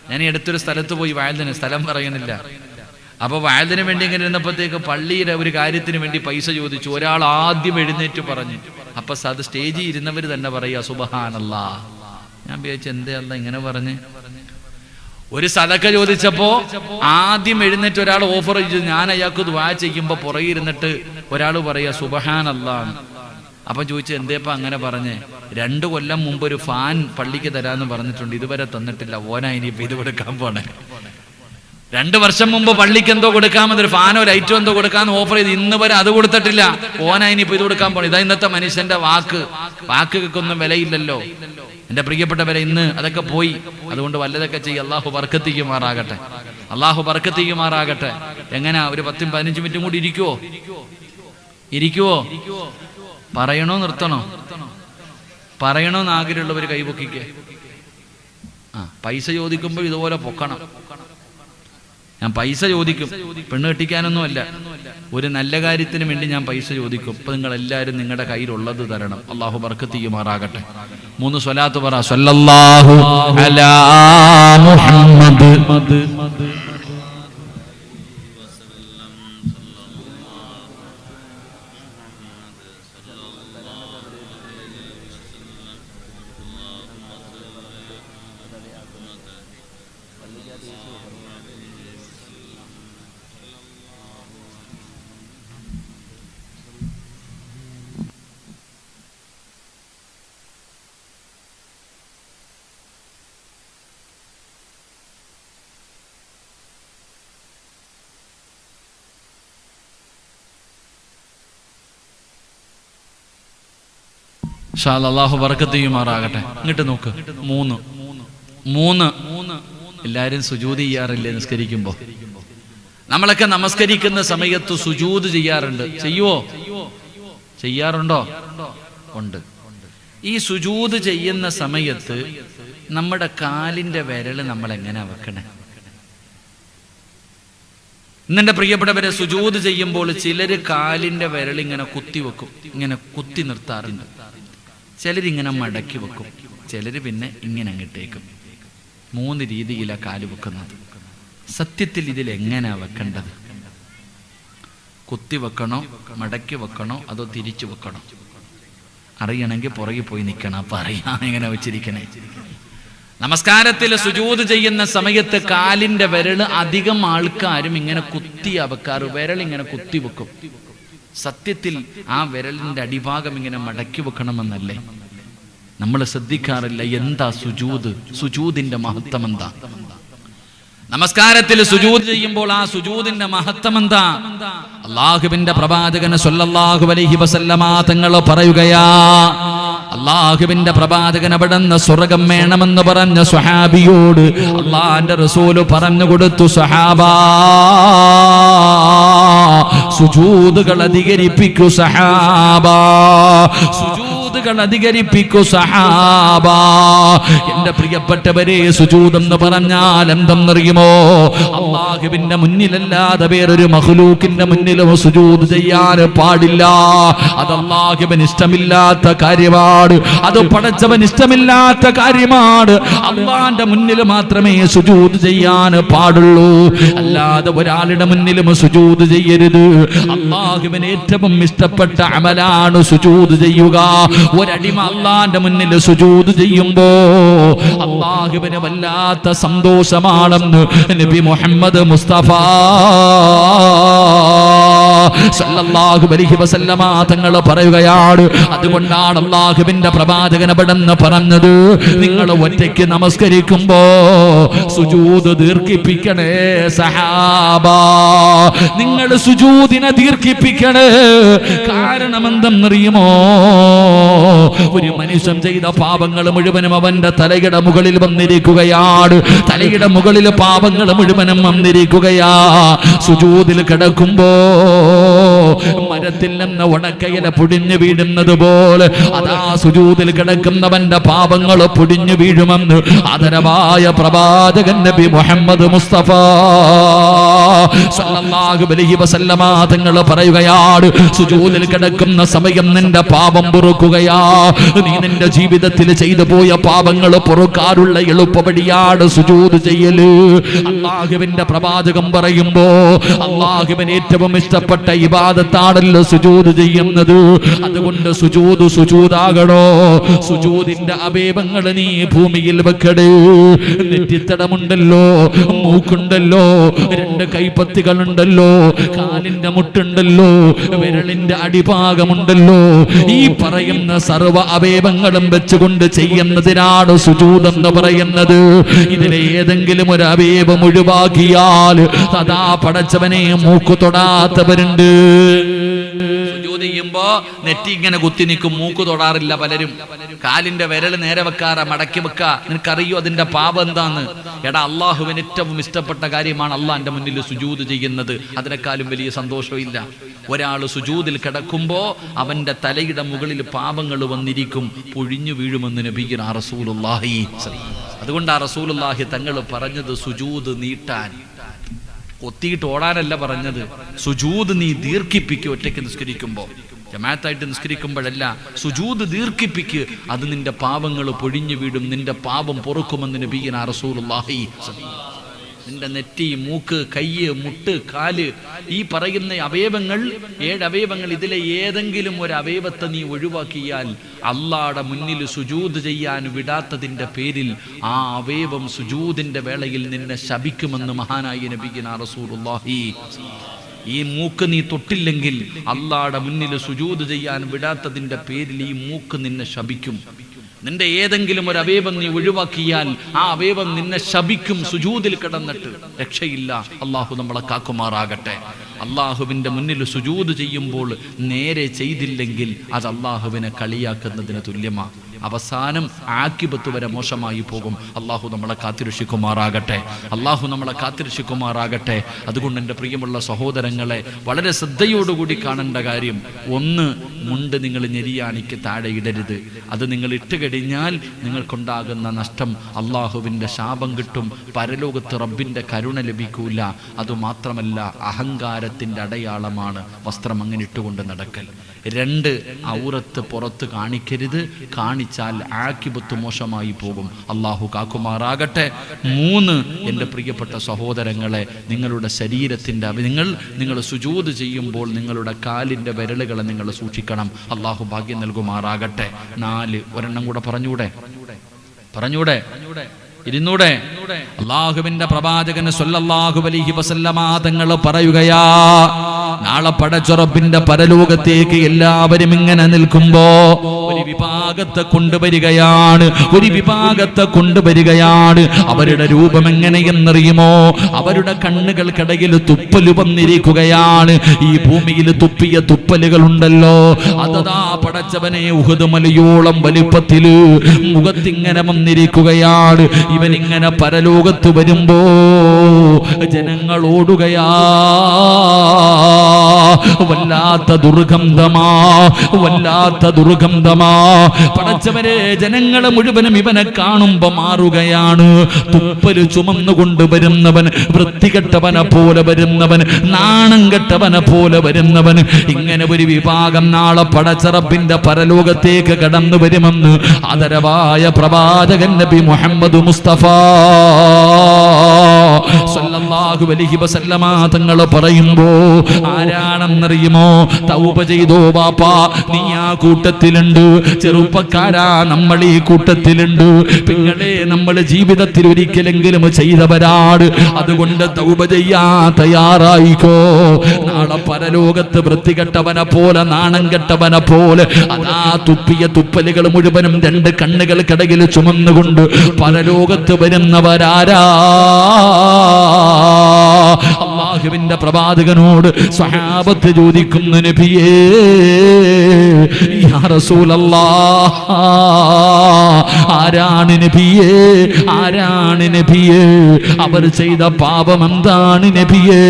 ഞാൻ ഈ അടുത്തൊരു സ്ഥലത്ത് പോയി വാഴതിന്, സ്ഥലം പറയുന്നില്ല. അപ്പൊ വാഴതിന് വേണ്ടി ഇങ്ങനെ ഇരുന്നപ്പോഴത്തേക്ക് പള്ളിയുടെ ഒരു കാര്യത്തിന് വേണ്ടി പൈസ ചോദിച്ചു. ഒരാൾ ആദ്യം എഴുന്നേറ്റ് പറഞ്ഞു. അപ്പൊ അത് സ്റ്റേജിൽ ഇരുന്നവർ തന്നെ പറയാ സുബ്ഹാനല്ലാഹ്. ഞാൻ വിചാരിച്ചു എന്തേ അല്ല ഇങ്ങനെ പറഞ്ഞ്. ഒരു സദക്ക ചോദിച്ചപ്പോ ആദ്യം എഴുന്നേറ്റ് ഒരാൾ ഓഫർ ചെയ്തു. ഞാൻ അയാൾക്ക് ദുആ ചെയ്യുമ്പോ പുറകെ ഇരുന്നിട്ട് ഒരാൾ പറയാ സുബ്ഹാനല്ലാഹ്. അപ്പൊ ചോദിച്ചു എന്തേപ്പാ അങ്ങനെ പറഞ്ഞേ? 2 കൊല്ലം മുമ്പ് ഒരു ഫാൻ പള്ളിക്ക് തരാന്ന് പറഞ്ഞിട്ടുണ്ട്, ഇതുവരെ തന്നിട്ടില്ല. ഓനാ ഇനിയിപ്പോ ഇത് കൊടുക്കാൻ പോണേ. 2 വർഷം മുമ്പ് പള്ളിക്ക് എന്തോ കൊടുക്കാമെന്നൊരു ഫാനോ ലൈറ്റോ എന്തോ കൊടുക്കാന്ന് ഓഫർ ചെയ്ത് ഇന്ന് വരെ അത് കൊടുത്തിട്ടില്ല. ഓനാ ഇനിയിപ്പോ ഇത് കൊടുക്കാൻ പോണേ. ഇതാ ഇന്നത്തെ മനുഷ്യന്റെ വാക്കുകൾക്കൊന്നും വിലയില്ലല്ലോ. എന്റെ പ്രിയപ്പെട്ടവരെ, ഇന്ന് അതൊക്കെ പോയി. അതുകൊണ്ട് വല്ലതൊക്കെ ചെയ്യും. അള്ളാഹു ബർക്കത്ത് ചെയ്യുമാറാകട്ടെ, അള്ളാഹു ബർക്കത്ത് ചെയ്യുമാറാകട്ടെ. എങ്ങനാ ഒരു 10-15 മിനിറ്റും കൂടി ഇരിക്കുവോ? പറയണോ നിർത്തണോ? പറയണോന്ന് ആഗ്രഹമുള്ളവർ കൈപൊക്കിക്കേ. പൈസ ചോദിക്കുമ്പോൾ ഇതുപോലെ പൊക്കണം. ഞാൻ പൈസ ചോദിക്കും, പെണ്ണ് കെട്ടിക്കാനൊന്നുമല്ല, ഒരു നല്ല കാര്യത്തിന് വേണ്ടി ഞാൻ പൈസ ചോദിക്കും. ഇപ്പൊ നിങ്ങൾ എല്ലാവരും നിങ്ങളുടെ കയ്യിലുള്ളത് തരണം. അള്ളാഹു ബർക്കത്ത് ചെയ്യുമാറാകട്ടെ. 3 സ്വലാത്ത് പറ. സ്വല്ലല്ലാഹു അലാ മുഹമ്മദ്. അല്ലാഹു ബർക്കത്ത് ചെയ്യുമാറാകട്ടെ. ഇങ്ങോട്ട് നോക്ക്. 3 എല്ലാരും സുജൂദ് ചെയ്യാറില്ലേ നിസ്കരിക്കുമ്പോ? നമ്മളൊക്കെ നമസ്കരിക്കുന്ന സമയത്ത് സുജൂദ് ചെയ്യാറുണ്ട്. ചെയ്യാറുണ്ടോ? ഉണ്ട്. ഈ സുജൂദ് ചെയ്യുന്ന സമയത്ത് നമ്മുടെ കാലിന്റെ വിരല് നമ്മൾ എങ്ങനെ വെക്കണേ? ഇന്നെന്റെ പ്രിയപ്പെട്ടവരെ, സുജൂദ് ചെയ്യുമ്പോൾ ചിലര് കാലിന്റെ വിരൽ ഇങ്ങനെ കുത്തി വെക്കും, ഇങ്ങനെ കുത്തി നിർത്താറുണ്ട്. ചിലരിങ്ങനെ മടക്കി വെക്കും, ചിലര് പിന്നെ ഇങ്ങനെ അങ്ങിട്ടേക്കും. 3 രീതിയിലാണ് കാല് വെക്കുന്നത്. സത്യത്തിൽ ഇതിൽ എങ്ങനെയാ വെക്കേണ്ടത്? കുത്തി വെക്കണോ, മടക്കി വെക്കണോ, അതോ തിരിച്ചു വെക്കണോ? അറിയണമെങ്കിൽ പുറകെ പോയി നിൽക്കണം. അപ്പൊ അറിയാം എങ്ങനെ വെച്ചിരിക്കണേ. നമസ്കാരത്തിൽ സുജൂദ് ചെയ്യുന്ന സമയത്ത് കാലിന്റെ വിരൽ അധികം ആൾക്കാരും ഇങ്ങനെ കുത്തിയാ വെക്കാറ്. വിരൽ ഇങ്ങനെ കുത്തി വെക്കും. സത്യത്തിൽ ആ വിരലിന്റെ അടിഭാഗം ഇങ്ങനെ മടക്കി വെക്കണമെന്നല്ലേ? നമ്മൾ ശ്രദ്ധിക്കാറില്ല. എന്താ സുജൂദ്? സുജൂദിന്റെ മഹത്വം എന്താ? നമസ്കാരത്തിൽ സുജൂദ് ചെയ്യുമ്പോൾ ആ സുജൂദിന്റെ മഹത്വം എന്താ? അല്ലാഹുവിന്റെ പ്രവാചകൻ സ്വല്ലല്ലാഹു അലൈഹി വസല്ലമ തങ്ങൾ പറയുകയാ, അല്ലാഹുവിന്റെ പ്രവാചകൻ അവിടുന്ന് സ്വർഗ്ഗം വേണമെന്ന് പറഞ്ഞ സ്വഹാബിയോട് അല്ലാഹുവിന്റെ റസൂല് പറഞ്ഞു കൊടുത്തു, സ്വഹാബാ സുജൂദുകൾ അധികരിപ്പിക്കൂ, സഹാബാ സുജൂദ് ഹദ്ദുകൾ അധികരിപ്പിക്കൂ സഹാബ. എന്റെ പ്രിയപ്പെട്ടവരെ, സുജൂദ് എന്ന് പറഞ്ഞാൽ എന്തെന്നറിയുമോ? അല്ലാഹുവിന്റെ മുന്നിലല്ലാതെ വേറൊരു മഖ്ലൂക്കിന്റെ മുന്നിലും സുജൂദ് ചെയ്യാൻ പാടില്ല. അത് അല്ലാഹുവിന് ഇഷ്ടമില്ലാത്ത കാര്യമാണ്. അത് പടച്ചവൻ ഇഷ്ടമില്ലാത്ത കാര്യമാണ്. അല്ലാഹുവിന്റെ മുന്നിൽ മാത്രമേ സുജൂദ് ചെയ്യാൻ പാടുള്ളൂ. അല്ലാതെ ഒരാളുടെ മുന്നിലും സുജൂദ് ചെയ്യരുത്. അല്ലാഹുവിന് ഏറ്റവും ഇഷ്ടപ്പെട്ട അമലാണ് സുജൂദ് ചെയ്യുക. ഒരടിമ അല്ലാഹുവിന്റെ മുന്നിൽ സുജൂദ് ചെയ്യുമ്പോ അല്ലാഹുവിന് വല്ലാത്ത സന്തോഷമാണെന്ന് നബി മുഹമ്മദ് മുസ്തഫ സല്ലല്ലാഹു അലൈഹി വസല്ലമ തങ്ങൾ പറയുകയാണ്. അതുകൊണ്ടാണ് അല്ലാഹുവിന്റെ പ്രവാചകൻ അവിടെന്ന് പറഞ്ഞത്, നിങ്ങൾ ഒറ്റയ്ക്ക് നമസ്കരിക്കുമ്പോ സുജൂദ് ദീർഘിപ്പിക്കണേ സഹാബ. നിങ്ങൾ സുജൂദിനെ ദീർഘിപ്പിക്കണേ. കാരണം എന്തെന്നറിയുമോ? ഒരു മനുഷ്യൻ ചെയ്ത പാപങ്ങൾ മുഴുവനും അവന്റെ തലയുടെ മുകളിൽ വന്നിരിക്കുകയാണ്. തലയുടെ മുകളിൽ പാപങ്ങൾ മുഴുവനും വന്നിരിക്കുകയാ. സുജൂദിൽ കിടക്കുമ്പോ മരത്തിൽ നിന്ന് ഉണക്കയില പൊടിഞ്ഞു വീഴുന്നത് പോലെ അതാ സുജൂദിൽ കിടക്കുന്നവന്റെ പാപങ്ങൾ പൊടിഞ്ഞു വീഴുമെന്ന് ആദരവായ പ്രവാചകൻ നബി മുഹമ്മദ് മുസ്തഫ സല്ലല്ലാഹു അലൈഹി വസല്ലമ തങ്ങൾ പറയുകയാണ്, സുജൂദിൽ കിടക്കുന്ന സമയം നിന്റെ പാപം പൊറുക്കുകയാ. നീ നിന്റെ ജീവിതത്തിൽ ചെയ്തു പോയ പാപങ്ങൾ പൊറുക്കാനുള്ള എളുപ്പവഴിയാണ് സുജൂദ് ചെയ്യല്. അല്ലാഹുവിന്റെ പ്രവാചകം പറയുമ്പോ അല്ലാഹുവിന് ഏറ്റവും ഇഷ്ടപ്പെട്ട ഇബാദത്താണല്ലോ സുജൂദ് ചെയ്യുന്നത്. അതുകൊണ്ട് സുജൂദാകണോ. സുജൂദിന്റെ അവയവങ്ങൾ നീ ഭൂമിയിൽ വെക്കടേ. നെറ്റിത്തടമുണ്ടല്ലോ, മൂക്കുണ്ടല്ലോ, രണ്ട് കൈപ്പത്തികളുണ്ടല്ലോ, കാലിന്റെ മുട്ടുണ്ടല്ലോ, വിരലിന്റെ അടിഭാഗമുണ്ടല്ലോ. ഈ പറയുന്ന സർവ്വ അവയവങ്ങളും വെച്ചുകൊണ്ട് ചെയ്യുന്നതിനാണ് സുജൂദ് എന്ന് പറയുന്നത്. ഇതിലെ ഏതെങ്കിലും ഒരു അവയവം ഒഴിവാക്കിയാൽ അതാ പടച്ചവനെ മൂക്കു തൊടാത്തവരുണ്ട്. സുജൂദ് ചെയ്യുമ്പോ നെറ്റി ഇങ്ങനെ കുത്തി നിൽക്കും, മൂക്ക് തൊടാറില്ല പലരും. കാലിന്റെ വിരൽ നേരെ വെക്കാറ, മടക്കി വെക്ക. നിനക്കറിയോ അതിന്റെ പാപം എന്താന്ന്? എടാ, അള്ളാഹുവിന് ഏറ്റവും ഇഷ്ടപ്പെട്ട കാര്യമാണ് അള്ളാഹിന്റെ മുന്നിൽ സുജൂദ് ചെയ്യുന്നത്. അതിനേക്കാളും വലിയ സന്തോഷമില്ല. ഒരാൾ സുജൂദിൽ കിടക്കുമ്പോ അവന്റെ തലയുടെ മുകളിൽ പാപങ്ങൾ വന്നിരിക്കും, പൊഴിഞ്ഞു വീഴുമെന്ന് നബിയുനാ റസൂലുള്ളാഹി. അതുകൊണ്ടാ റസൂലുള്ളാഹി തങ്ങൾ പറഞ്ഞത് സുജൂദ് നീട്ടാൻ, ഒത്തിയിട്ട് ഓടാനല്ല പറഞ്ഞത്. സുജൂദ് നീ ദീർഘിപ്പിക്കുക. ഒറ്റയ്ക്ക് നിസ്കരിക്കുമ്പോ, ജമാഅത്തായിട്ട് നിസ്കരിക്കുമ്പോഴല്ല, സുജൂദ് ദീർഘിപ്പിക്ക്. അത് നിന്റെ പാപങ്ങൾ പൊഴിഞ്ഞു വീടും, നിന്റെ പാപം പൊറുക്കുമെന്ന് നബിയുനാ റസൂലുള്ളാഹി. നിന്റെ നെറ്റി, മൂക്ക്, കയ്യ്, മുട്ട്, കാല്, ഈ പറയുന്ന അവയവങ്ങൾ, 7 അവയവങ്ങൾ, ഇതിലെ ഏതെങ്കിലും ഒരു അവയവത്തെ നീ ഒഴിവാക്കിയാൽ അള്ളാഹുടെ മുന്നിൽ സുജൂദ് ചെയ്യാൻ വിടാത്തതിന്റെ പേരിൽ ആ അവയവം സുജൂദിന്റെ വേളയിൽ നിന്നെ ശപിക്കുമെന്ന് മഹാനായ നബിയുനാ റസൂലുള്ളാഹി. ഈ മൂക്ക് നീ തൊട്ടില്ലെങ്കിൽ അള്ളാഹുടെ മുന്നിൽ സുജൂദ് ചെയ്യാൻ വിടാത്തതിന്റെ പേരിൽ ഈ മൂക്ക് നിന്നെ ശപിക്കും. നിന്റെ ഏതെങ്കിലും ഒരു അവയവം നീ ഒഴിവാക്കിയാൽ ആ അവയവം നിന്നെ ശപിക്കും സുജൂദിൽ കിടന്നിട്ട്. രക്ഷയില്ല. അള്ളാഹു നമ്മളെ കാക്കുമാറാകട്ടെ. അള്ളാഹുവിന്റെ മുന്നിൽ സുജൂദ് ചെയ്യുമ്പോൾ നേരെ ചെയ്തില്ലെങ്കിൽ അത് അള്ളാഹുവിനെ കളിയാക്കുന്നതിന് തുല്യമാണ്. അവസാനം ആക്കിബത്ത് വരെ മോശമായി പോകും. അള്ളാഹു നമ്മളെ കാത്തിരക്ഷിക്കുമാറാകട്ടെ. അള്ളാഹു നമ്മളെ കാത്തിരക്ഷിക്കുമാറാകട്ടെ. അതുകൊണ്ട് എൻ്റെ പ്രിയമുള്ള സഹോദരങ്ങളെ, വളരെ ശ്രദ്ധയോടുകൂടി കാണേണ്ട കാര്യം, ഒന്ന്, മുണ്ട് നിങ്ങൾ ഞെരിയാണിക്ക് താഴെ ഇടരുത്. അത് നിങ്ങൾ ഇട്ട് കഴിഞ്ഞാൽ നിങ്ങൾക്കുണ്ടാകുന്ന നഷ്ടം, അള്ളാഹുവിൻ്റെ ശാപം കിട്ടും, പരലോകത്ത് റബ്ബിൻ്റെ കരുണ ലഭിക്കൂല. അതുമാത്രമല്ല, അഹങ്കാരത്തിൻ്റെ അടയാളമാണ് വസ്ത്രം അങ്ങനെ ഇട്ടുകൊണ്ട് നടക്കൽ. 2, ഔറത്ത് പുറത്ത് കാണിക്കരുത്. കാണിച്ചാൽ ആക്കിബത്ത് മോശമായി പോകും. അള്ളാഹു കാക്കുമാറാകട്ടെ. 3, എൻ്റെ പ്രിയപ്പെട്ട സഹോദരങ്ങളെ, നിങ്ങളുടെ ശരീരത്തിൻ്റെ നിങ്ങൾ സുജൂദ് ചെയ്യുമ്പോൾ നിങ്ങളുടെ കാലിൻ്റെ വിരലുകളെ നിങ്ങൾ സൂക്ഷിക്കണം. അള്ളാഹു ഭാഗ്യം നൽകുമാറാകട്ടെ. 4, ഒരെണ്ണം കൂടെ പറഞ്ഞൂടെ ഇരുന്നൂടെ? അള്ളാഹുവിന്റെ പ്രവാചകന് സ്വല്ലല്ലാഹു അലൈഹി വസല്ലമ തങ്ങൾ പറയുകയാ, നാളെ പടച്ച റബ്ബിന്റെ പരലോകത്തേക്ക് എല്ലാവരും ഇങ്ങനെ നിൽക്കുമ്പോ ഒരു വിഭാഗത്തെ കൊണ്ടുവരികയാണ്. അവരുടെ രൂപം എങ്ങനെയെന്നറിയുമോ? അവരുടെ കണ്ണുകൾക്കിടയിൽ തുപ്പല് വന്നിരിക്കുകയാണ്. ഈ ഭൂമിയിൽ തുപ്പിയ തുപ്പലുകളുണ്ടല്ലോ, അതതാ പടച്ചവനെ ഉഹദ് മലയോളം വലിപ്പത്തില് മുഖത്തിങ്ങനെ വന്നിരിക്കുകയാണ്. ഇവനിങ്ങനെ പരലോകത്ത് വരുമ്പോ ജനങ്ങൾ ഓടുകയാ. വല്ലാത്ത ദുർഗന്ധമാ. പടച്ചവരെ, ജനങ്ങളെ മുഴുവനും ഇവനെ കാണുമ്പോ മാറുകയാണ്. തുപ്പല് ചുമന്നുകൊണ്ട് വരുന്നവൻ, വൃത്തികെട്ടവനെ പോലെ വരുന്നവൻ, നാണം കെട്ടവനെ പോലെ വരുന്നവൻ, ഇങ്ങനെ ഒരു വിഭാഗം നാളെ പടച്ചറപ്പിന്റെ പരലോകത്തേക്ക് കടന്നു വരുമെന്ന് ആദരവായ പ്രവാചകൻ നബി മുഹമ്മദ് മുസ്തഫ സല്ലല്ലാഹു അലൈഹി വസല്ലമ തങ്ങൾ പറയുമ്പോ ആരാണെന്നറിയുമോ? തൗബ ചെയ്തോ ബാപ്പാ, നീ ആ കൂട്ടത്തിലുണ്ട്. ചെറുപ്പക്കാരാ, നമ്മൾ ഈ കൂട്ടത്തിലുണ്ട്. പിങ്ങളെ, നമ്മൾ ജീവിതത്തിൽ ഒരിക്കലെങ്കിലും ചെയ്തവരാട്. അതുകൊണ്ട് തൗബ ചെയ്യാൻ തയ്യാറായിക്കോ. നാളെ പരലോകത്ത് വൃത്തികെട്ടവനെ പോലെ, നാണം കെട്ടവനെ പോലെ, അതാ തുപ്പിയ തുപ്പലുകൾ മുഴുവനും രണ്ട് കണ്ണുകൾക്കിടയിൽ ചുമന്നുകൊണ്ട് പരലോകത്ത് വരുന്നവരാരാ? അല്ലാഹുവിന്റെ പ്രവാചകനോട് സ്വഹാബത്ത് ചോദിക്കുന്നു, നബിയേ യാ റസൂലല്ലാഹ്, ആരാണ് നബിയേ, ആരാണ് നബിയേ? അവർ ചെയ്ത പാപം എന്താണ് നബിയേ?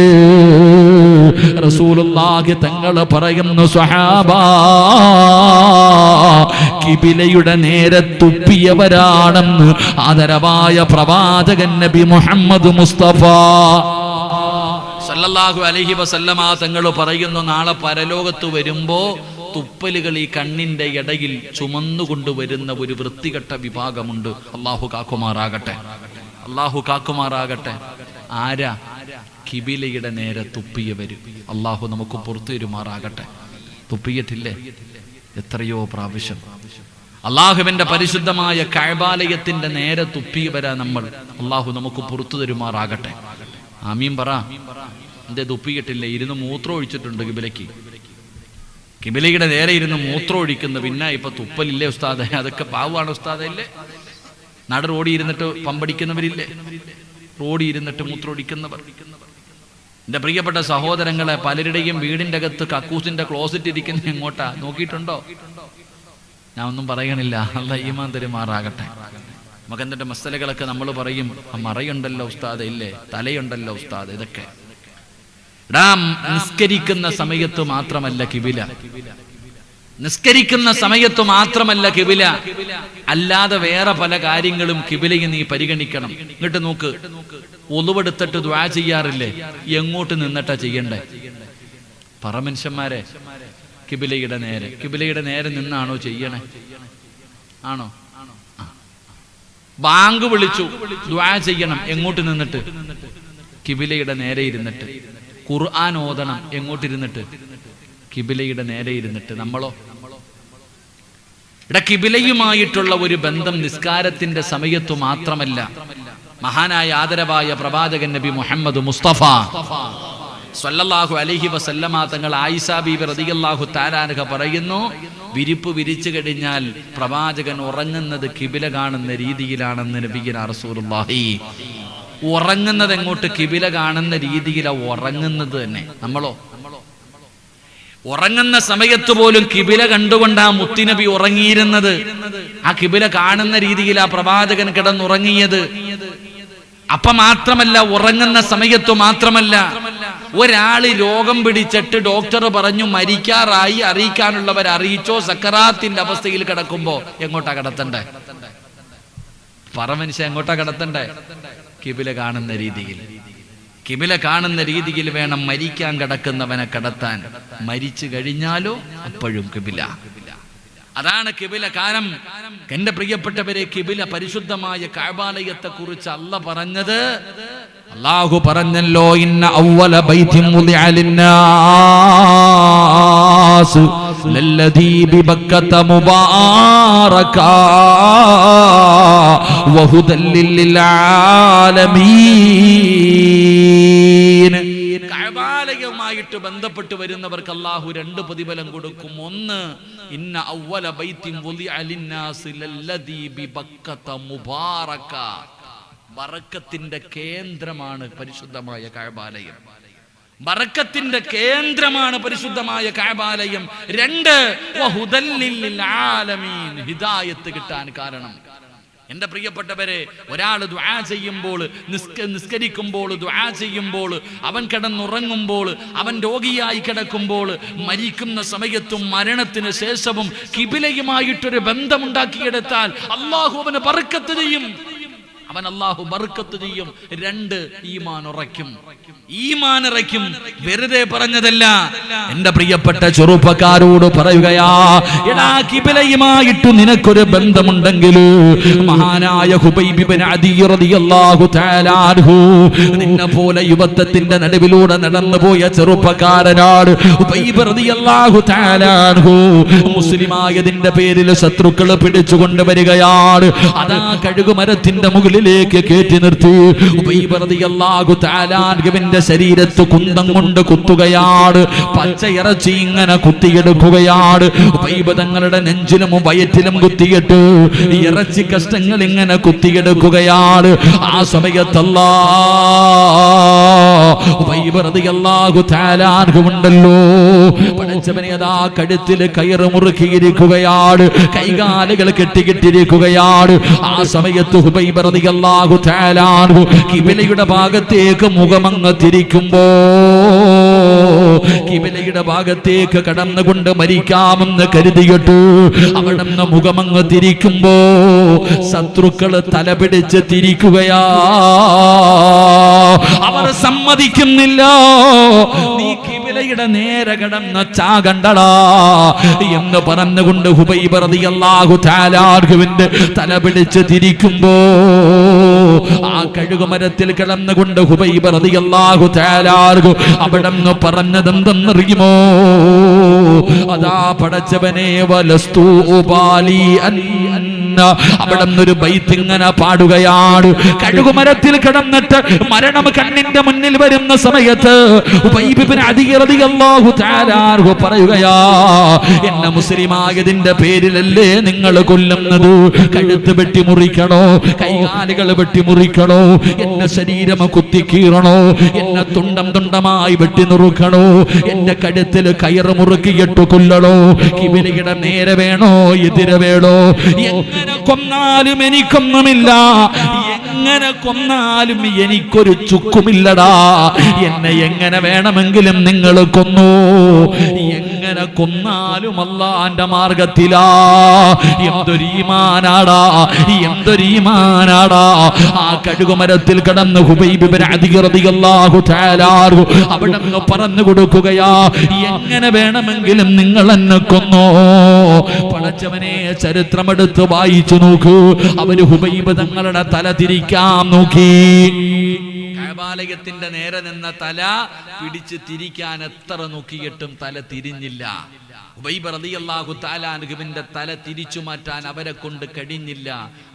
റസൂലുള്ളാഹി തങ്ങൾ പറയുന്നു, സ്വഹാബാ, കിബിലയുടെ നേരെ തുപ്പിയവരാണെന്ന് ആദരവായ പ്രവാചകൻ നബി മുഹമ്മദ് മുസ്തഫ സല്ലല്ലാഹു അലൈഹി വസല്ലമ തങ്ങൾ പറയുന്നു, നാളെ പരലോകത്ത് വരുമ്പോ തുപ്പലുകൾ ഈ കണ്ണിന്റെ ഇടയിൽ ചുമന്നുകൊണ്ടുവരുന്ന ഒരു വൃത്തികെട്ട വിഭാഗമുണ്ട്. അള്ളാഹു കാക്കുമാറാകട്ടെ, അള്ളാഹു കാക്കുമാറാകട്ടെ. ആരാ? കിബിലയുടെ നേരെ തുപ്പിയവര്. അള്ളാഹു നമുക്ക് പുറത്തു തരുമാറാകട്ടെ. തുപ്പിയിട്ടില്ലേ എത്രയോ പ്രാവശ്യം? അള്ളാഹുവിന്റെ പരിശുദ്ധമായ കഅബാലയത്തിന്റെ നേരെ തുപ്പിയവരാ നമ്മൾ. അള്ളാഹു നമുക്ക് പുറത്തു തരുമാറാകട്ടെ. ആമീൻ പറ. എന്തേ തുപ്പിയിട്ടില്ലേ? ഇരുന്ന് മൂത്രം ഒഴിച്ചിട്ടുണ്ട് കിബിലയ്ക്ക്. കിബിലയുടെ നേരെ ഇരുന്ന് മൂത്രം ഒഴിക്കുന്ന പിന്നെ ഇപ്പൊ തുപ്പലില്ലേ ഉസ്താദെ? അതൊക്കെ പാവാണ് ഉസ്താദെ. ഇല്ലേ, നട റോഡി ഇരുന്നിട്ട് പമ്പടിക്കുന്നവരില്ലേ? റോഡി ഇരുന്നിട്ട് മൂത്രം ഒഴിക്കുന്നവർ. എന്റെ പ്രിയപ്പെട്ട സഹോദരങ്ങളെ, പലരുടെയും വീടിന്റെ അകത്ത് കക്കൂസിന്റെ ക്ലോസറ്റ് ഇരിക്കുന്ന എങ്ങോട്ടാ നോക്കിയിട്ടുണ്ടോ? ഞാൻ ഒന്നും പറയണില്ല. അല്ലാഹ് ഈമാൻ തരുമാറാകട്ടെ. നമുക്ക് എന്നിട്ട് മസലകളൊക്കെ നമ്മൾ പറയും, മറയുണ്ടല്ലോ ഉസ്താദ്, ഇല്ലേ, തലയുണ്ടല്ലോ ഉസ്താദ്. ഇതൊക്കെ നിസ്കരിക്കുന്ന സമയത്ത് മാത്രമല്ല കിബില, നിസ്കരിക്കുന്ന സമയത്ത് മാത്രമല്ല കിബില, അല്ലാതെ വേറെ പല കാര്യങ്ങളും കിബിലയെ നീ പരിഗണിക്കണം. ഇങ്ങോട്ട് നോക്ക്, ഒളുവെടുത്തിട്ട് ദുആ ചെയ്യാറില്ലേ? എങ്ങോട്ട് നിന്നിട്ടാ ചെയ്യണ്ടേ? പറ മനുഷ്യന്മാരെ. കിബിലയുടെ നേരെ, കിബിലയുടെ നേരെ നിന്നാണോ ചെയ്യണേ? ആണോ? ബാങ്ക് വിളിച്ചു, ദുആ ചെയ്യണം. എങ്ങോട്ട് നിന്നിട്ട്? കിബിലയുടെ നേരെ ഇരുന്നിട്ട്. ഖുർആൻ ഓതണം. എങ്ങോട്ടിരുന്നിട്ട്? കിബിലയുടെ നേരെ ഇരുന്നിട്ട്. നമ്മളോ? കിബിലയുമായിട്ടുള്ള ഒരു ബന്ധം നിസ്കാരത്തിന്റെ സമയത്തു മാത്രമല്ല. മഹാനായ ആദരവായ പ്രവാചകൻ നബി മുഹമ്മദ് മുസ്തഫ സല്ലല്ലാഹു അലൈഹി വസല്ലമ തങ്ങൾ ആയിഷ ബീബി റളിയല്ലാഹു തആല അൻഹ പറയുന്നു, വിരിപ്പ് വിരിച്ചു കഴിഞ്ഞാൽ പ്രവാചകൻ ഉറങ്ങുന്നത് കിബില കാണുന്ന രീതിയിലാണെന്ന് നബിയുനാ റസൂലുള്ളാഹി. ഉറങ്ങുന്നത് എങ്ങോട്ട്? കിബില കാണുന്ന രീതിയിലാണ് ഉറങ്ങുന്നത് തന്നെ. നമ്മളോ? ഉറങ്ങുന്ന സമയത്ത് പോലും കിബില കണ്ടുകൊണ്ടാ മുത്തുനബി ഉറങ്ങിയിരുന്നത്. ആ കിബില കാണുന്ന രീതിയിലാ പ്രവാചകൻ കിടന്നുറങ്ങിയത്. അപ്പൊ മാത്രമല്ല, ഉറങ്ങുന്ന സമയത്ത് മാത്രമല്ല, ഒരാള് രോഗം പിടിച്ചിട്ട് ഡോക്ടർ പറഞ്ഞു മരിക്കാറായി, അറിയിക്കാനുള്ളവർ അറിയിച്ചോ, സക്കറാത്തിന്റെ അവസ്ഥയിൽ കിടക്കുമ്പോ എങ്ങോട്ടാ കിടത്തണ്ടേ? പറ മനുഷ്യ, എങ്ങോട്ടാ കിടത്തണ്ടേ? കിബില കാണുന്ന രീതിയിൽ. കിബില കാണുന്ന രീതിയിൽ വേണം മരിക്കാൻ കിടക്കുന്നവനെ കിടത്താൻ. മരിച്ചു കഴിഞ്ഞാലോ അപ്പോഴും കിബില. അതാണ് കിബില. കാരണം എന്റെ പ്രിയപ്പെട്ടവരെ, കിബില പരിശുദ്ധമായ കഅബാലയത്തെ കുറിച്ച് അല്ലാഹ് പറഞ്ഞത്, അല്ലാഹു പറഞ്ഞല്ലോ, ഇന്ന അവ്വല ബൈത്തിൻ മുദിഅ ലിന്നാസ് ലല്ലദീ ബിബക്കത മുബാറകാ വഹുദൽ ലിൽ ആലമീൻ. കഅബാലയവുമായിട്ട് ബന്ധപ്പെട്ട് വരുന്നവർക്ക് അല്ലാഹു രണ്ട് പ്രതിഫലം കൊടുക്കും. ഒന്ന്, ഇന്ന അവ്വല ബൈത്തിൻ വുദിഅ ലിന്നാസ് ലല്ലദീ ബിബക്കത മുബാറക. ബറക്കത്തിന്റെ കേന്ദ്രമാണ് പരിശുദ്ധമായ കഅബാലയം. ബറക്കത്തിന്റെ കേന്ദ്രമാണ് പരിശുദ്ധമായ കഅബാലയം. രണ്ട്, വഹുദൽ ലിൽ ആലമീൻ. ഹിദായത്ത് കിട്ടാൻ കാരണം. എൻ്റെ പ്രിയപ്പെട്ടവരെ, ഒരാൾ ദുആ ചെയ്യുമ്പോൾ, നിസ്കരിക്കുമ്പോൾ, ദുആ ചെയ്യുമ്പോൾ, അവൻ കിടന്നുറങ്ങുമ്പോൾ, അവൻ രോഗിയായി കിടക്കുമ്പോൾ, മരിക്കുന്ന സമയത്തും മരണത്തിന് ശേഷവും ഖിബിലയുമായിട്ടൊരു ബന്ധമുണ്ടാക്കിയെടുത്താൽ അല്ലാഹു അവന് ബർക്കത്ത് ചെയ്യും. അവൻ അല്ലാഹു ബർക്കത്ത് ചെയ്യും. 2 ഈമാൻ ഉറയ്ക്കും. ഈമാൻ ഇറയ്ക്കും. വെറുതെ പറഞ്ഞതല്ല. എന്റെ പ്രിയപ്പെട്ട ചെറുപ്പക്കാരോട് പറയുകയാ, എടാ ഖിബിലയുമായിട്ട് നിനക്കൊരു ബന്ധമുണ്ടെങ്കിൽ, മഹാനായ ഹുബൈബ് ഇബ്നു അദി റളിയല്ലാഹു തആല അൻഹു നിന്നെ പോലെ യുവത്വത്തിന്റെ നടുവിലൂടെ നടന്നു പോയ ചെറുപ്പക്കാരനാണ് ഹുബൈബ് റളിയല്ലാഹു തആല അൻഹു. മുസ്ലിമായതിന്റെ പേരിൽ ശത്രുക്കൾ പിടിച്ചുകൊണ്ട് വരികയാണ്. അതാ കഴുകുമരത്തിന്റെ മുകളിലേക്ക് കയറ്റി നിർത്തി ഹുബൈബ് റളിയല്ലാഹു തആല അൻഹുവിന്റെ ശരീരത്ത് കുന്തം കൊണ്ട് കുത്തുകയാണ്. പച്ചയിറച്ചി ഇങ്ങനെ കുത്തിയെടുക്കുകയാണ്. ഹുബൈബ് തങ്ങളുടെ നെഞ്ചിലും വയറ്റിലും കുത്തിയിട്ട് ഇറച്ചി കഷ്ണങ്ങൾ ഇങ്ങനെ കുത്തിയെടുക്കുകയാണ്. ആ സമയത്ത് ഹുബൈബ് റളിയല്ലാഹു തആല അൻഹു ഉണ്ടല്ലോ, പടച്ചവനെ അതാ കഴുത്തിൽ കയറ് മുറുക്കിയിരിക്കുകയാണ്, കൈകാലുകൾ കെട്ടിക്കിട്ടിരിക്കുകയാണ്. ആ സമയത്ത് ഹുബൈബ് റളിയല്ലാഹു തആല അൻഹു ഖിബിലയുടെ ഭാഗത്തേക്ക് മുഖമങ്ങ് തിരിക്കുമ്പോ, ഖിബിലയുടെ ഭാഗത്തേക്ക് കടന്നുകൊണ്ട് മരിക്കാമെന്ന് കരുതിയിട്ട് അവിടെ നിന്ന് മുഖമങ്ങ് തിരിക്കുമ്പോ ശത്രുക്കള് തലപിടിച്ച് തിരിക്കുകയാ. അവർ സമ്മതിക്കുന്നില്ല. നീ ഖിബിലയുടെ നേരെ കടന്ന് ചാകണ്ടടാ എന്ന് പറഞ്ഞുകൊണ്ട് ഹുബൈബ് റളിയല്ലാഹു തആല അൻഹുവിന്റെ തല പിടിച്ച് തിരിക്കുമ്പോ ആ കഴുകുമരത്തിൽ കിടന്നുകൊണ്ട് ഹുബൈബ് റളിയല്ലാഹു തആല അൻഹു അവിടെ നിന്ന് പറഞ്ഞതെന്തെന്നറിയുമോ? അതാ പടച്ചവനെ വലസ്തു ഉബാലി അവിടെ നിന്നൊരു ബൈത്ത് ഇങ്ങനെ പാടുകയാണ്. കഴുകുമരത്തിൽ കിടന്നിട്ട് മരണം കണ്ണിന്റെ മുന്നിൽ വരുന്ന സമയത്ത് ഹുബൈബ് ഇബ്നു അദി റളിയല്ലാഹു തആല അൻഹു പറയുകയാ, എന്നെ മുസ്ലിമായതിന്റെ പേരിലല്ലേ നിങ്ങൾ കൊല്ലുന്നത്? കഴുത്ത് വെട്ടി മുറിക്കണോ? കൈകാലുകൾ വെട്ടി മുറിക്കണോ? എന്റെ ശരീരം കുത്തിക്കീറണോ? എന്നെ തുണ്ടം തുണ്ടമായി വെട്ടി നുറുക്കണോ? എന്റെ കഴുത്തിൽ കയറ് മുറുക്കിയിട്ട് കൊല്ലണോ? ഖിബിലയുടെ നേരെ വേണോ എതിരെ വേണോ? എങ്ങനെ കൊന്നാലും എനിക്കൊന്നുമില്ല, എങ്ങനെ കൊന്നാലും എനിക്കൊരു ചുക്കുമില്ലടാ. എന്നെ എങ്ങനെ വേണമെങ്കിലും നിങ്ങൾ കൊന്നു, എങ്ങനെ കൊന്നാലും അല്ലാഹുവിന്റെ മാർഗത്തിലാ. എന്തൊരു ഈമാനാടാ, എന്തൊരു ഈമാനാടാ. ആ കഴുകുമരത്തിൽ കടന്ന് ഹുബൈബ് ഇബ്നു അദി റളിയല്ലാഹു തആല അൻഹു അവിടെ നിന്ന് പറഞ്ഞു കൊടുക്കുകയാ, എങ്ങനെ വേണമെങ്കിലും നിങ്ങൾ എന്നെ കൊന്നോ. പടച്ചവനെ, ചരിത്രമെടുത്ത് വായിച്ചു നോക്കൂ. അവര് ഹുബൈബ് തങ്ങളുടെ തല തിരിക്കാൻ നോക്കി. കഅബാലയത്തിന്റെ നേരെ നിന്ന തല പിടിച്ച് തിരിക്കാൻ എത്ര നോക്കിയിട്ടും തല തിരിഞ്ഞില്ല. ഹുബൈബ് റളിയല്ലാഹു തആല അൻഹുവിന്റെ തല തിരിച്ചു മാറ്റാൻ അവരെ കൊണ്ട് കഴിഞ്ഞില്ല.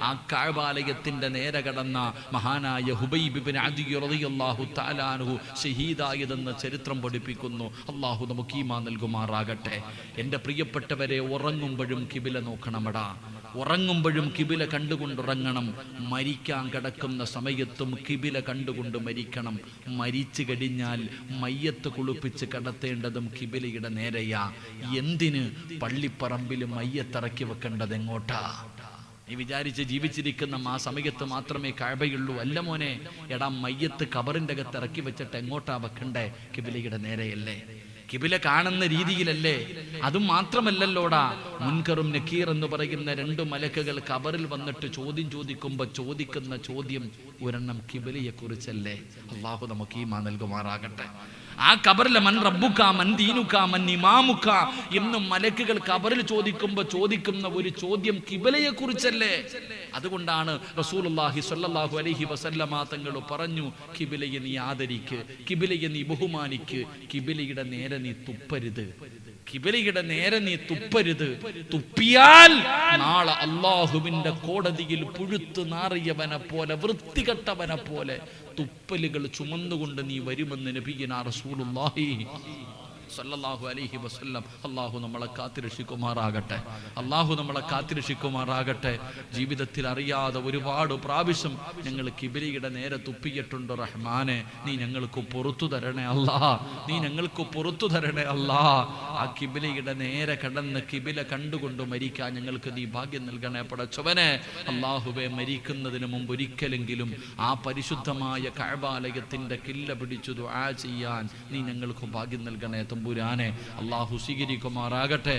ആ കഅബാലയത്തിന്റെ നേരെ കടന്ന മഹാനായ ഹുബൈബ് ഇബ്നു അദി റളിയല്ലാഹു തആല അൻഹു ഷഹീദായതെന്ന് ചരിത്രം പഠിപ്പിക്കുന്നു. അല്ലാഹു നമുക്ക് ഈമാൻ നൽകുമാറാകട്ടെ. എൻ്റെ പ്രിയപ്പെട്ടവരെ, ഉറങ്ങുമ്പോഴും ഖിബില നോക്കണമടാ. ഉറങ്ങുമ്പോഴും ഖിബില കണ്ടുകൊണ്ടുറങ്ങണം. മരിക്കാൻ കിടക്കുന്ന സമയത്തും ഖിബില കണ്ടുകൊണ്ട് മരിക്കണം. മരിച്ചു കഴിഞ്ഞാൽ മയ്യത്ത് കുളിപ്പിച്ച് കടത്തേണ്ടതും ഖിബിലയുടെ നേരെയാ. എന്തിന് പള്ളിപ്പറമ്പിൽ മയ്യത്തിറക്കി വെക്കേണ്ടത് എങ്ങോട്ടാ? നീ വിചാരിച്ച് ജീവിച്ചിരിക്കുന്ന ആ സമയത്ത് മാത്രമേ കഅബയുള്ളൂ? അല്ല മോനെ, എടാ മയ്യത്ത് കബറിന്റെ അകത്ത് ഇറക്കി വെച്ചിട്ട് എങ്ങോട്ടാ വെക്കണ്ടേ? ഖിബിലയുടെ നേരെയല്ലേ? ഖിബില കാണുന്ന രീതിയിലല്ലേ? അതും മാത്രമല്ലല്ലോടാ, മുൻകറും നക്കീർ എന്ന് പറയുന്ന 2 മലക്കുകൾ കബറിൽ വന്നിട്ട് ചോദ്യം ചോദിക്കുമ്പോൾ ചോദിക്കുന്ന ചോദ്യം ഒരെണ്ണം ഖിബിലയെ കുറിച്ചല്ലേ? അല്ലാഹു നമുക്ക് ഈമാൻ നൽകുമാറാകട്ടെ. ആ കബറിലെ മൻ റബ്ബുക മൻ ദീനുക മൻ ഇമാമുക എന്നും മലക്കുകൾ കബറിൽ ചോദിക്കുമ്പോൾ ചോദിക്കുന്ന ഒരു ചോദ്യം ഖിബിലയെ കുറിച്ചല്ലേ? അതുകൊണ്ടാണ് റസൂലുള്ളാഹി സ്വല്ലല്ലാഹു അലൈഹി വസല്ലമ തങ്ങൾ പറഞ്ഞു, ഖിബിലയെ നീ ആദരിക്ക്, ഖിബിലയെ നീ ബഹുമാനിക്ക്, ഖിബിലയുടെ നേരെ നീ തുപ്പരുത്, ഖിബിലയുടെ നേരെ നീ തുപ്പരുത്. തുപ്പിയാൽ നാളെ അല്ലാഹുവിന്റെ കോടതിയിൽ പുഴുത്തു നാറിയവനെ പോലെ, വൃത്തികെട്ടവനെ പോലെ തുപ്പലുകൾ ചുമന്നുകൊണ്ട് നീ വരുമെന്ന് നബിയുനാ റസൂലുള്ളാഹി സല്ലല്ലാഹു അലൈഹി വസല്ലം. അള്ളാഹു നമ്മളെ കാത്തിരക്ഷിക്കുമാറാകട്ടെ. അള്ളാഹു നമ്മളെ കാത്തിരക്ഷിക്കുമാറാകട്ടെ. ജീവിതത്തിൽ അറിയാതെ ഒരുപാട് പ്രാവശ്യം ഞങ്ങൾ കിബിലിയുടെ നേരെ തുപ്പിയിട്ടുണ്ട്. റഹ്മാനെ, നീ ഞങ്ങൾക്ക് പുറത്തു തരണേ അല്ലാ, നീ ഞങ്ങൾക്ക് പുറത്തു തരണേ അല്ലാ. ആ കിബിലയുടെ നേരെ കടന്ന് കിബില കണ്ടുകൊണ്ട് മരിക്കാൻ ഞങ്ങൾക്ക് നീ ഭാഗ്യം നൽകണേ പടച്ചവനെ. അള്ളാഹുവെ, മരിക്കുന്നതിന് മുമ്പ് ഒരിക്കലെങ്കിലും ആ പരിശുദ്ധമായ കഅബാലയത്തിന്റെ കില്ല പിടിച്ചു ദുആ ചെയ്യാൻ നീ ഞങ്ങൾക്ക് ഭാഗ്യം നൽകണേ തമ്പുരാനെ. അള്ളാഹു സ്വീകരിക്കുമാറാകട്ടെ.